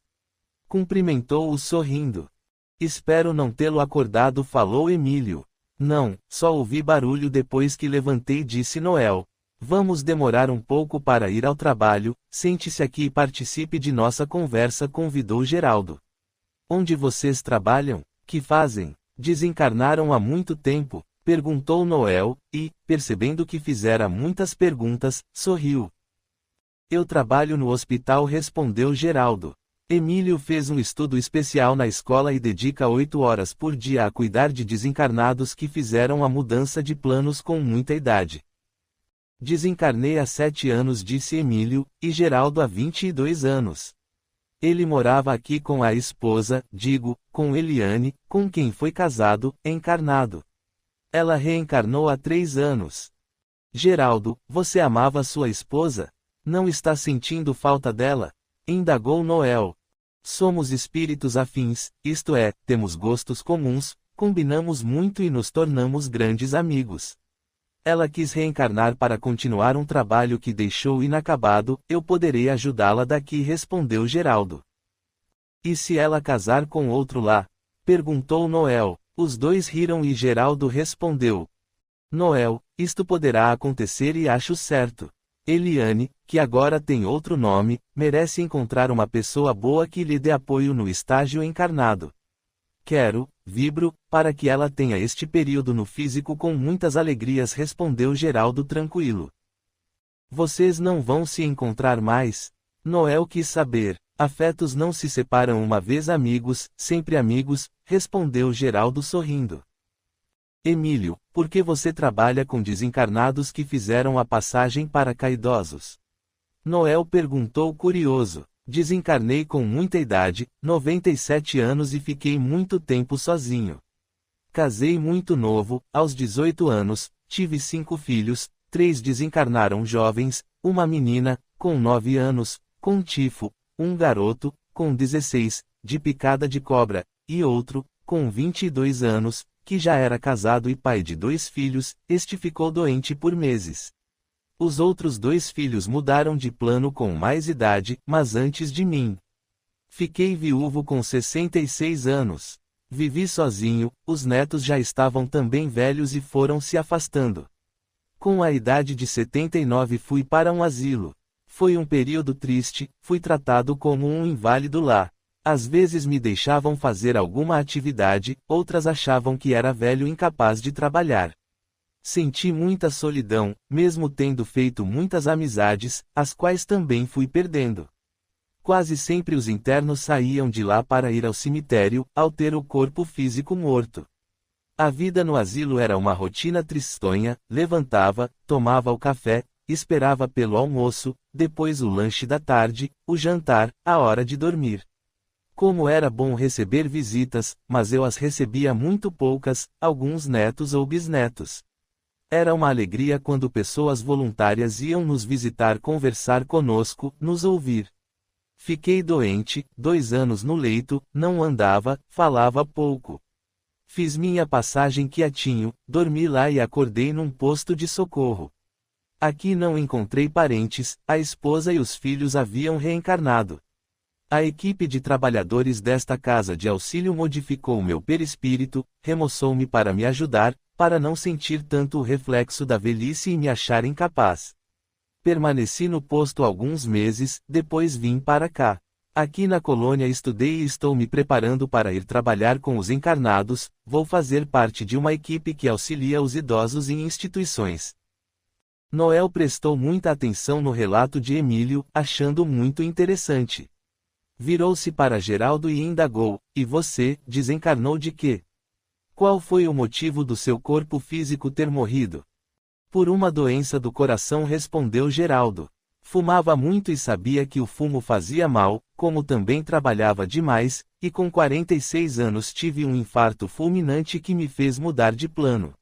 Cumprimentou-os sorrindo. Espero não tê-lo acordado, falou Emílio. Não, só ouvi barulho depois que levantei, disse Noel. Vamos demorar um pouco para ir ao trabalho, sente-se aqui e participe de nossa conversa, convidou Geraldo. Onde vocês trabalham? Que fazem? Desencarnaram há muito tempo? Perguntou Noel, e, percebendo que fizera muitas perguntas, sorriu. Eu trabalho no hospital, respondeu Geraldo. Emílio fez um estudo especial na escola e dedica 8 horas por dia a cuidar de desencarnados que fizeram a mudança de planos com muita idade. Desencarnei há 7 anos, disse Emílio, e Geraldo há 22 anos. Ele morava aqui com a esposa, com Eliane, com quem foi casado, encarnado. Ela reencarnou há 3 anos. Geraldo, você amava sua esposa? Não está sentindo falta dela? Indagou Noel. Somos espíritos afins, isto é, temos gostos comuns, combinamos muito e nos tornamos grandes amigos. Ela quis reencarnar para continuar um trabalho que deixou inacabado, eu poderei ajudá-la daqui, respondeu Geraldo. E se ela casar com outro lá? Perguntou Noel. Os dois riram e Geraldo respondeu. Noel, isto poderá acontecer e acho certo. Eliane, que agora tem outro nome, merece encontrar uma pessoa boa que lhe dê apoio no estágio encarnado. Vibro, para que ela tenha este período no físico com muitas alegrias, respondeu Geraldo tranquilo. Vocês não vão se encontrar mais? Noel quis saber. Afetos não se separam, uma vez amigos, sempre amigos, respondeu Geraldo sorrindo. Emílio, por que você trabalha com desencarnados que fizeram a passagem para caidosos? Noel perguntou curioso. Desencarnei com muita idade, 97 anos, e fiquei muito tempo sozinho. Casei muito novo, aos 18 anos, tive 5 filhos, 3 desencarnaram jovens, uma menina, com 9 anos, com tifo, um garoto, com 16, de picada de cobra, e outro, com 22 anos, que já era casado e pai de 2 filhos, este ficou doente por meses. Os outros 2 filhos mudaram de plano com mais idade, mas antes de mim. Fiquei viúvo com 66 anos. Vivi sozinho, os netos já estavam também velhos e foram se afastando. Com a idade de 79 fui para um asilo. Foi um período triste, fui tratado como um inválido lá. Às vezes me deixavam fazer alguma atividade, outras achavam que era velho incapaz de trabalhar. Senti muita solidão, mesmo tendo feito muitas amizades, as quais também fui perdendo. Quase sempre os internos saíam de lá para ir ao cemitério, ao ter o corpo físico morto. A vida no asilo era uma rotina tristonha, levantava, tomava o café, esperava pelo almoço, depois o lanche da tarde, o jantar, a hora de dormir. Como era bom receber visitas, mas eu as recebia muito poucas, alguns netos ou bisnetos. Era uma alegria quando pessoas voluntárias iam nos visitar, conversar conosco, nos ouvir. Fiquei doente, 2 anos no leito, não andava, falava pouco. Fiz minha passagem quietinho, dormi lá e acordei num posto de socorro. Aqui não encontrei parentes, a esposa e os filhos haviam reencarnado. A equipe de trabalhadores desta casa de auxílio modificou meu perispírito, remoçou-me para me ajudar, para não sentir tanto o reflexo da velhice e me achar incapaz. Permaneci no posto alguns meses, depois vim para cá. Aqui na colônia estudei e estou me preparando para ir trabalhar com os encarnados, vou fazer parte de uma equipe que auxilia os idosos em instituições. Noel prestou muita atenção no relato de Emílio, achando muito interessante. Virou-se para Geraldo e indagou, e você, desencarnou de quê? Qual foi o motivo do seu corpo físico ter morrido? Por uma doença do coração, respondeu Geraldo. Fumava muito e sabia que o fumo fazia mal, como também trabalhava demais, e com 46 anos tive um infarto fulminante que me fez mudar de plano.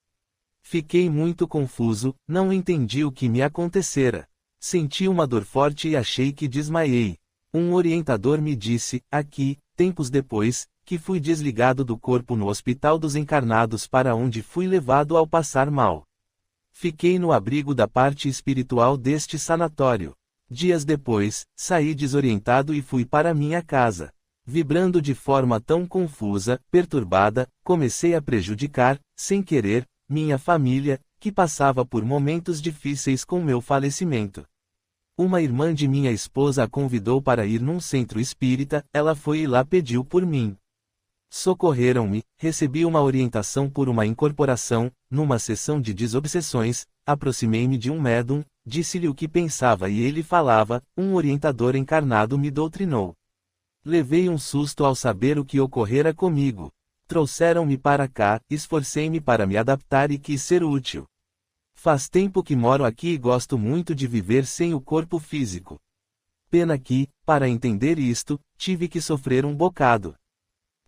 Fiquei muito confuso, não entendi o que me acontecera. Senti uma dor forte e achei que desmaiei. Um orientador me disse, aqui, tempos depois, que fui desligado do corpo no Hospital dos Encarnados para onde fui levado ao passar mal. Fiquei no abrigo da parte espiritual deste sanatório. Dias depois, saí desorientado e fui para minha casa. Vibrando de forma tão confusa, perturbada, comecei a prejudicar, sem querer, minha família, que passava por momentos difíceis com meu falecimento. Uma irmã de minha esposa a convidou para ir num centro espírita, ela foi e lá pediu por mim. Socorreram-me, recebi uma orientação por uma incorporação, numa sessão de desobsessões, aproximei-me de um médium, disse-lhe o que pensava e ele falava, um orientador encarnado me doutrinou. Levei um susto ao saber o que ocorrera comigo. Trouxeram-me para cá, esforcei-me para me adaptar e quis ser útil. Faz tempo que moro aqui e gosto muito de viver sem o corpo físico. Pena que, para entender isto, tive que sofrer um bocado.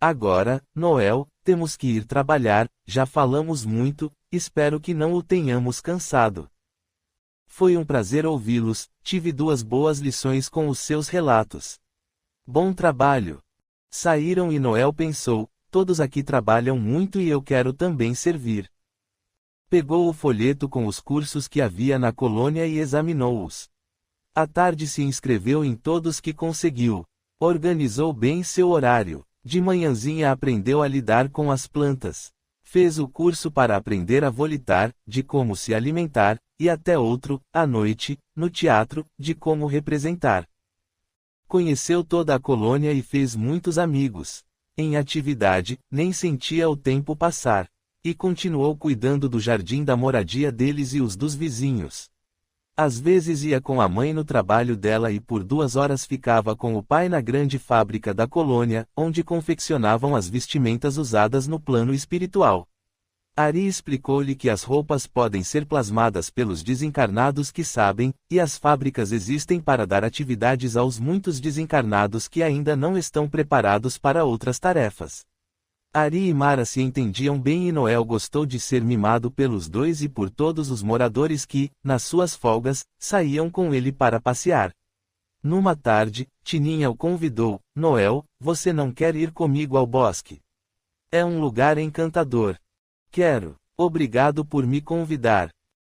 Agora, Noel, temos que ir trabalhar, já falamos muito, espero que não o tenhamos cansado. Foi um prazer ouvi-los, tive 2 boas lições com os seus relatos. Bom trabalho. Saíram e Noel pensou, todos aqui trabalham muito e eu quero também servir. Pegou o folheto com os cursos que havia na colônia e examinou-os. À tarde se inscreveu em todos que conseguiu. Organizou bem seu horário. De manhãzinha aprendeu a lidar com as plantas. Fez o curso para aprender a volitar, de como se alimentar, e até outro, à noite, no teatro, de como representar. Conheceu toda a colônia e fez muitos amigos. Em atividade, nem sentia o tempo passar. E continuou cuidando do jardim da moradia deles e os dos vizinhos. Às vezes ia com a mãe no trabalho dela e por 2 horas ficava com o pai na grande fábrica da colônia, onde confeccionavam as vestimentas usadas no plano espiritual. Ari explicou-lhe que as roupas podem ser plasmadas pelos desencarnados que sabem, e as fábricas existem para dar atividades aos muitos desencarnados que ainda não estão preparados para outras tarefas. Ari e Mara se entendiam bem e Noel gostou de ser mimado pelos dois e por todos os moradores que, nas suas folgas, saíam com ele para passear. Numa tarde, Tininha o convidou, Noel, você não quer ir comigo ao bosque? É um lugar encantador. Quero. Obrigado por me convidar.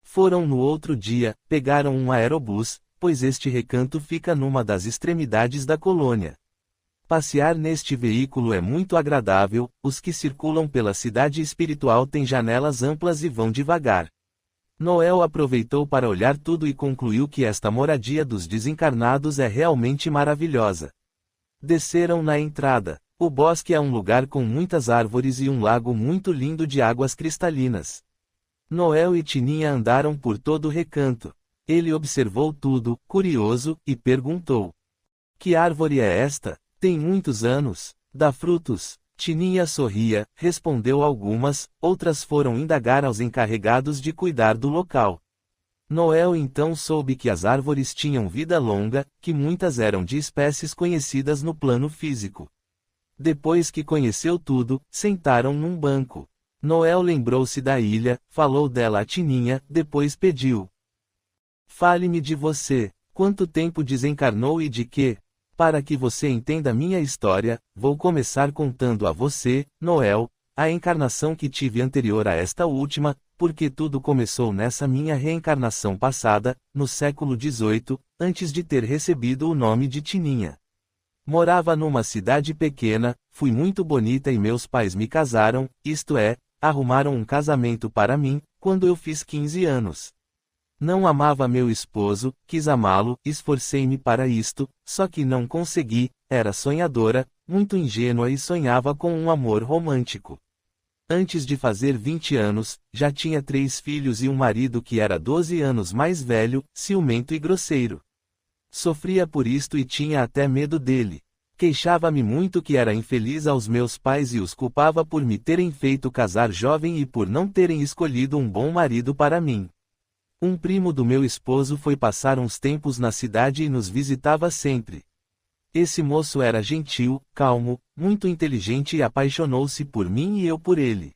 Foram no outro dia, pegaram um aerobus, pois este recanto fica numa das extremidades da colônia. Passear neste veículo é muito agradável, os que circulam pela cidade espiritual têm janelas amplas e vão devagar. Noel aproveitou para olhar tudo e concluiu que esta moradia dos desencarnados é realmente maravilhosa. Desceram na entrada. O bosque é um lugar com muitas árvores e um lago muito lindo de águas cristalinas. Noel e Tininha andaram por todo o recanto. Ele observou tudo, curioso, e perguntou: que árvore é esta? Tem muitos anos. Dá frutos? Tininha sorria, respondeu algumas, outras foram indagar aos encarregados de cuidar do local. Noel então soube que as árvores tinham vida longa, que muitas eram de espécies conhecidas no plano físico. Depois que conheceu tudo, sentaram num banco. Noel lembrou-se da ilha, falou dela a Tininha, depois pediu: fale-me de você. Quanto tempo desencarnou e de quê? Para que você entenda minha história, vou começar contando a você, Noel, a encarnação que tive anterior a esta última, porque tudo começou nessa minha reencarnação passada, no século XVIII, antes de ter recebido o nome de Tininha. Morava numa cidade pequena, fui muito bonita e meus pais me casaram, isto é, arrumaram um casamento para mim, quando eu fiz 15 anos. Não amava meu esposo, quis amá-lo, esforcei-me para isto, só que não consegui, era sonhadora, muito ingênua e sonhava com um amor romântico. Antes de fazer 20 anos, já tinha 3 filhos e um marido que era 12 anos mais velho, ciumento e grosseiro. Sofria por isto e tinha até medo dele. Queixava-me muito que era infeliz aos meus pais e os culpava por me terem feito casar jovem e por não terem escolhido um bom marido para mim. Um primo do meu esposo foi passar uns tempos na cidade e nos visitava sempre. Esse moço era gentil, calmo, muito inteligente e apaixonou-se por mim e eu por ele.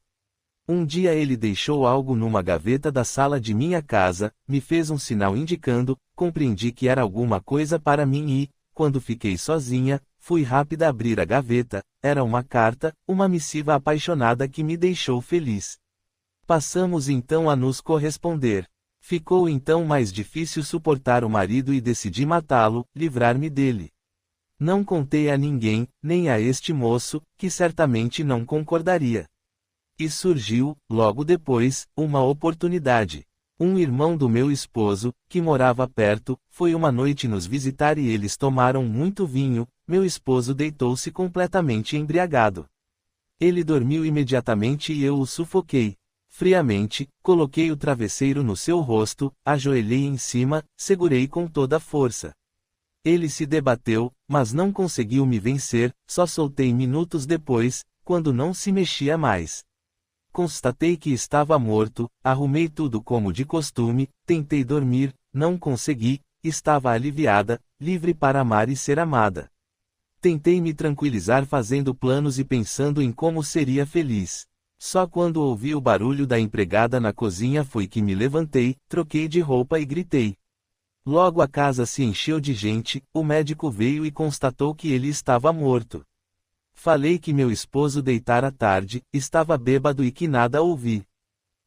Um dia ele deixou algo numa gaveta da sala de minha casa, me fez um sinal indicando, compreendi que era alguma coisa para mim e, quando fiquei sozinha, fui rápida abrir a gaveta, era uma carta, uma missiva apaixonada que me deixou feliz. Passamos então a nos corresponder. Ficou então mais difícil suportar o marido e decidi matá-lo, livrar-me dele. Não contei a ninguém, nem a este moço, que certamente não concordaria. E surgiu, logo depois, uma oportunidade. Um irmão do meu esposo, que morava perto, foi uma noite nos visitar e eles tomaram muito vinho, meu esposo deitou-se completamente embriagado. Ele dormiu imediatamente e eu o sufoquei. Friamente, coloquei o travesseiro no seu rosto, ajoelhei em cima, segurei com toda a força. Ele se debateu, mas não conseguiu me vencer, só soltei minutos depois, quando não se mexia mais. Constatei que estava morto, arrumei tudo como de costume, tentei dormir, não consegui, estava aliviada, livre para amar e ser amada. Tentei me tranquilizar fazendo planos e pensando em como seria feliz. Só quando ouvi o barulho da empregada na cozinha foi que me levantei, troquei de roupa e gritei. Logo a casa se encheu de gente, o médico veio e constatou que ele estava morto. Falei que meu esposo deitara tarde, estava bêbado e que nada ouvi.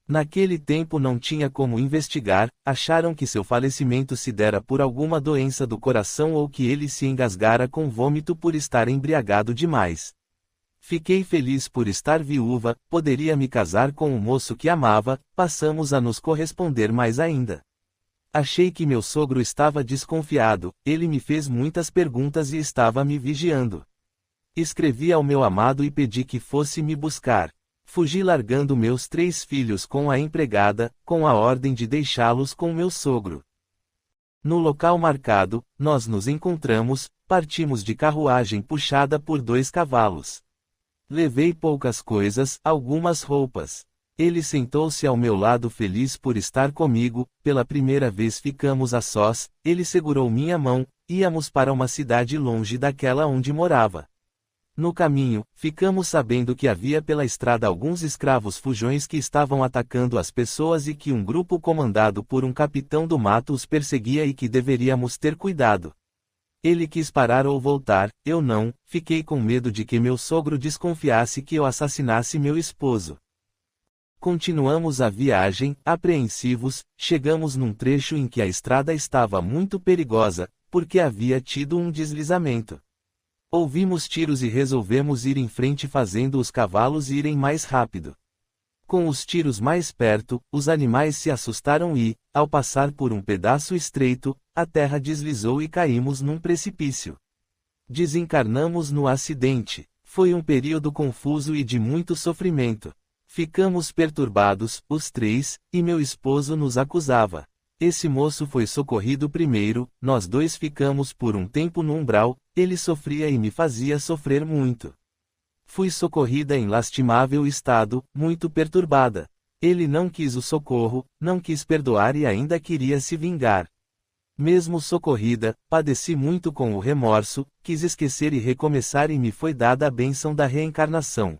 Naquele tempo não tinha como investigar, acharam que seu falecimento se dera por alguma doença do coração ou que ele se engasgara com vômito por estar embriagado demais. Fiquei feliz por estar viúva, poderia me casar com o moço que amava, passamos a nos corresponder mais ainda. Achei que meu sogro estava desconfiado, ele me fez muitas perguntas e estava me vigiando. Escrevi ao meu amado e pedi que fosse me buscar. Fugi largando meus 3 filhos com a empregada, com a ordem de deixá-los com meu sogro. No local marcado, nós nos encontramos, partimos de carruagem puxada por 2 cavalos. Levei poucas coisas, algumas roupas. Ele sentou-se ao meu lado feliz por estar comigo, pela primeira vez ficamos a sós, ele segurou minha mão, íamos para uma cidade longe daquela onde morava. No caminho, ficamos sabendo que havia pela estrada alguns escravos fujões que estavam atacando as pessoas e que um grupo comandado por um capitão do mato os perseguia e que deveríamos ter cuidado. Ele quis parar ou voltar, eu não, fiquei com medo de que meu sogro desconfiasse que eu assassinasse meu esposo. Continuamos a viagem, apreensivos, chegamos num trecho em que a estrada estava muito perigosa, porque havia tido um deslizamento. Ouvimos tiros e resolvemos ir em frente fazendo os cavalos irem mais rápido. Com os tiros mais perto, os animais se assustaram e, ao passar por um pedaço estreito, a terra deslizou e caímos num precipício. Desencarnamos no acidente. Foi um período confuso e de muito sofrimento. Ficamos perturbados, os 3, e meu esposo nos acusava. Esse moço foi socorrido primeiro, nós 2 ficamos por um tempo no umbral, ele sofria e me fazia sofrer muito. Fui socorrida em lastimável estado, muito perturbada. Ele não quis o socorro, não quis perdoar e ainda queria se vingar. Mesmo socorrida, padeci muito com o remorso, quis esquecer e recomeçar e me foi dada a bênção da reencarnação.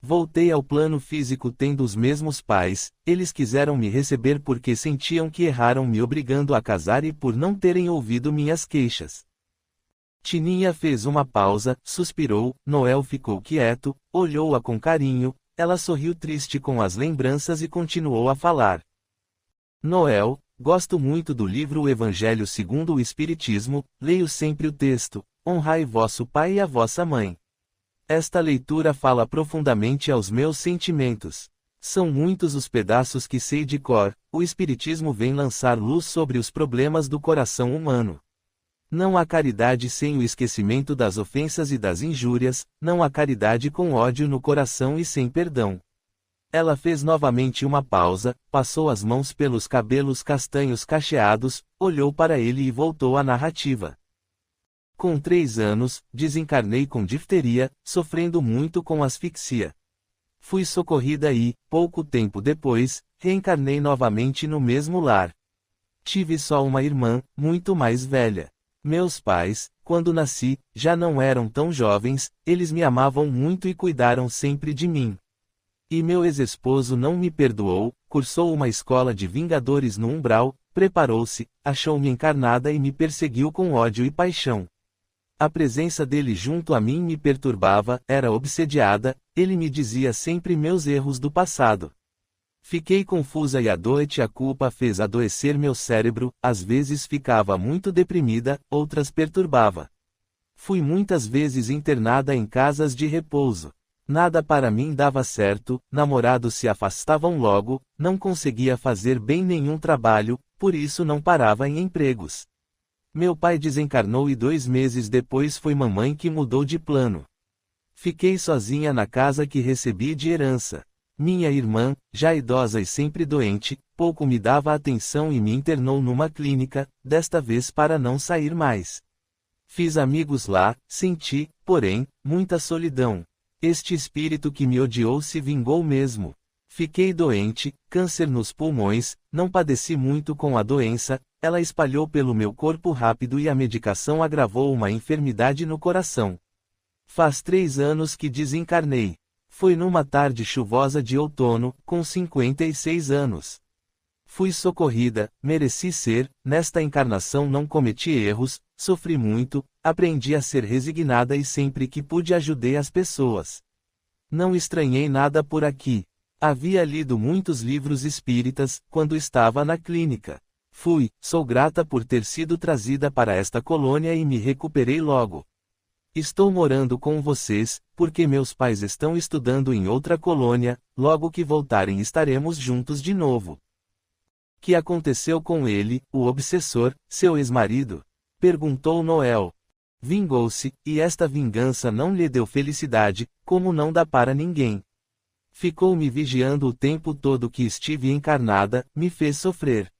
Voltei ao plano físico tendo os mesmos pais, eles quiseram me receber porque sentiam que erraram me obrigando a casar e por não terem ouvido minhas queixas. Tininha fez uma pausa, suspirou, Noel ficou quieto, olhou-a com carinho, ela sorriu triste com as lembranças e continuou a falar. Noel, gosto muito do livro O Evangelho segundo o Espiritismo, leio sempre o texto, honrai vosso pai e a vossa mãe. Esta leitura fala profundamente aos meus sentimentos. São muitos os pedaços que sei de cor, o Espiritismo vem lançar luz sobre os problemas do coração humano. Não há caridade sem o esquecimento das ofensas e das injúrias, não há caridade com ódio no coração e sem perdão. Ela fez novamente uma pausa, passou as mãos pelos cabelos castanhos cacheados, olhou para ele e voltou à narrativa. Com 3 anos, desencarnei com difteria, sofrendo muito com asfixia. Fui socorrida e, pouco tempo depois, reencarnei novamente no mesmo lar. Tive só uma irmã, muito mais velha. Meus pais, quando nasci, já não eram tão jovens, eles me amavam muito e cuidaram sempre de mim. E meu ex-esposo não me perdoou, cursou uma escola de vingadores no umbral, preparou-se, achou-me encarnada e me perseguiu com ódio e paixão. A presença dele junto a mim me perturbava, era obsediada, ele me dizia sempre meus erros do passado. Fiquei confusa e a culpa fez adoecer meu cérebro, às vezes ficava muito deprimida, outras perturbava. Fui muitas vezes internada em casas de repouso. Nada para mim dava certo, namorados se afastavam logo, não conseguia fazer bem nenhum trabalho, por isso não parava em empregos. Meu pai desencarnou e 2 meses depois foi mamãe que mudou de plano. Fiquei sozinha na casa que recebi de herança. Minha irmã, já idosa e sempre doente, pouco me dava atenção e me internou numa clínica, desta vez para não sair mais. Fiz amigos lá, senti, porém, muita solidão. Este espírito que me odiou se vingou mesmo. Fiquei doente, câncer nos pulmões, não padeci muito com a doença, ela espalhou pelo meu corpo rápido e a medicação agravou uma enfermidade no coração. Faz 3 anos que desencarnei. Foi numa tarde chuvosa de outono, com 56 anos. Fui socorrida, mereci ser, nesta encarnação não cometi erros, sofri muito, aprendi a ser resignada e sempre que pude ajudei as pessoas. Não estranhei nada por aqui. Havia lido muitos livros espíritas, quando estava na clínica. Sou grata por ter sido trazida para esta colônia e me recuperei logo. Estou morando com vocês, porque meus pais estão estudando em outra colônia, logo que voltarem estaremos juntos de novo. Que aconteceu com ele, o obsessor, seu ex-marido? Perguntou Noel. Vingou-se, e esta vingança não lhe deu felicidade, como não dá para ninguém. Ficou me vigiando o tempo todo que estive encarnada, me fez sofrer.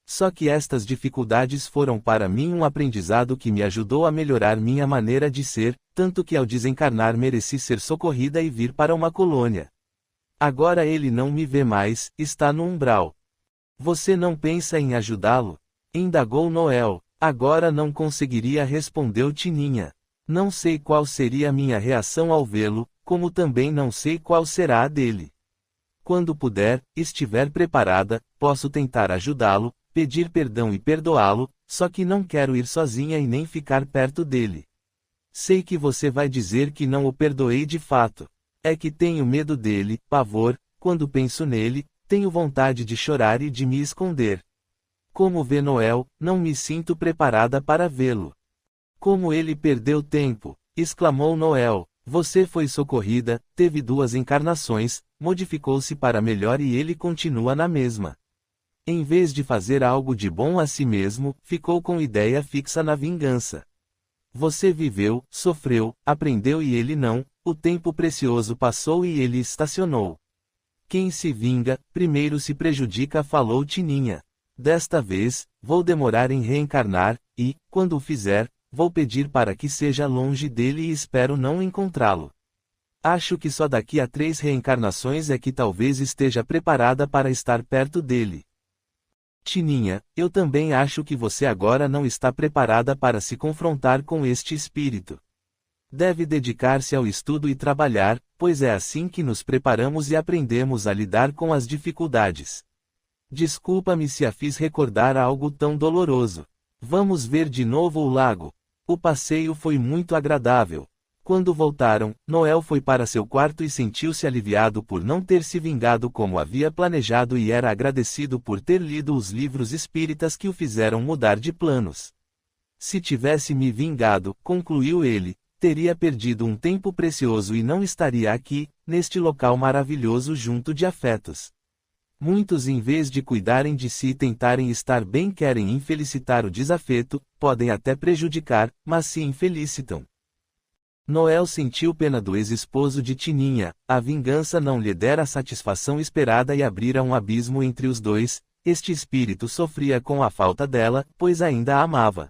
Só que estas dificuldades foram para mim um aprendizado que me ajudou a melhorar minha maneira de ser, tanto que ao desencarnar mereci ser socorrida e vir para uma colônia. Agora ele não me vê mais, está no umbral. Você não pensa em ajudá-lo? Indagou Noel. Agora não conseguiria, respondeu Tininha. Não sei qual seria a minha reação ao vê-lo, como também não sei qual será a dele. Quando puder, estiver preparada, posso tentar ajudá-lo, pedir perdão e perdoá-lo, só que não quero ir sozinha e nem ficar perto dele. Sei que você vai dizer que não o perdoei de fato. É que tenho medo dele, pavor, quando penso nele, tenho vontade de chorar e de me esconder. Como vê Noel, não me sinto preparada para vê-lo. Como ele perdeu tempo, exclamou Noel. Você foi socorrida, teve 2 encarnações, modificou-se para melhor e ele continua na mesma. Em vez de fazer algo de bom a si mesmo, ficou com ideia fixa na vingança. Você viveu, sofreu, aprendeu e ele não, o tempo precioso passou e ele estacionou. Quem se vinga, primeiro se prejudica, falou Tininha. Desta vez, vou demorar em reencarnar, e, quando o fizer, vou pedir para que seja longe dele e espero não encontrá-lo. Acho que só daqui a 3 reencarnações é que talvez esteja preparada para estar perto dele. Tininha, eu também acho que você agora não está preparada para se confrontar com este espírito. Deve dedicar-se ao estudo e trabalhar, pois é assim que nos preparamos e aprendemos a lidar com as dificuldades. Desculpa-me se a fiz recordar algo tão doloroso. Vamos ver de novo o lago. O passeio foi muito agradável. Quando voltaram, Noel foi para seu quarto e sentiu-se aliviado por não ter se vingado como havia planejado e era agradecido por ter lido os livros espíritas que o fizeram mudar de planos. Se tivesse me vingado, concluiu ele, teria perdido um tempo precioso e não estaria aqui, neste local maravilhoso junto de afetos. Muitos, em vez de cuidarem de si e tentarem estar bem, querem infelicitar o desafeto, podem até prejudicar, mas se infelicitam. Noel sentiu pena do ex-esposo de Tininha, a vingança não lhe dera a satisfação esperada e abrira um abismo entre os dois, este espírito sofria com a falta dela, pois ainda a amava.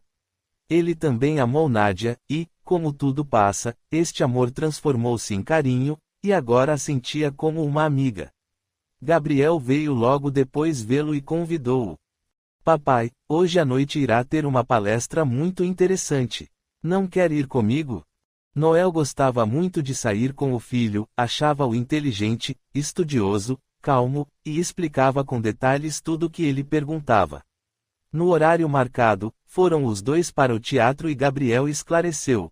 Ele também amou Nádia, e, como tudo passa, este amor transformou-se em carinho, e agora a sentia como uma amiga. Gabriel veio logo depois vê-lo e convidou-o. Papai, hoje à noite irá ter uma palestra muito interessante. Não quer ir comigo? Noel gostava muito de sair com o filho, achava-o inteligente, estudioso, calmo, e explicava com detalhes tudo o que ele perguntava. No horário marcado, foram os dois para o teatro e Gabriel esclareceu.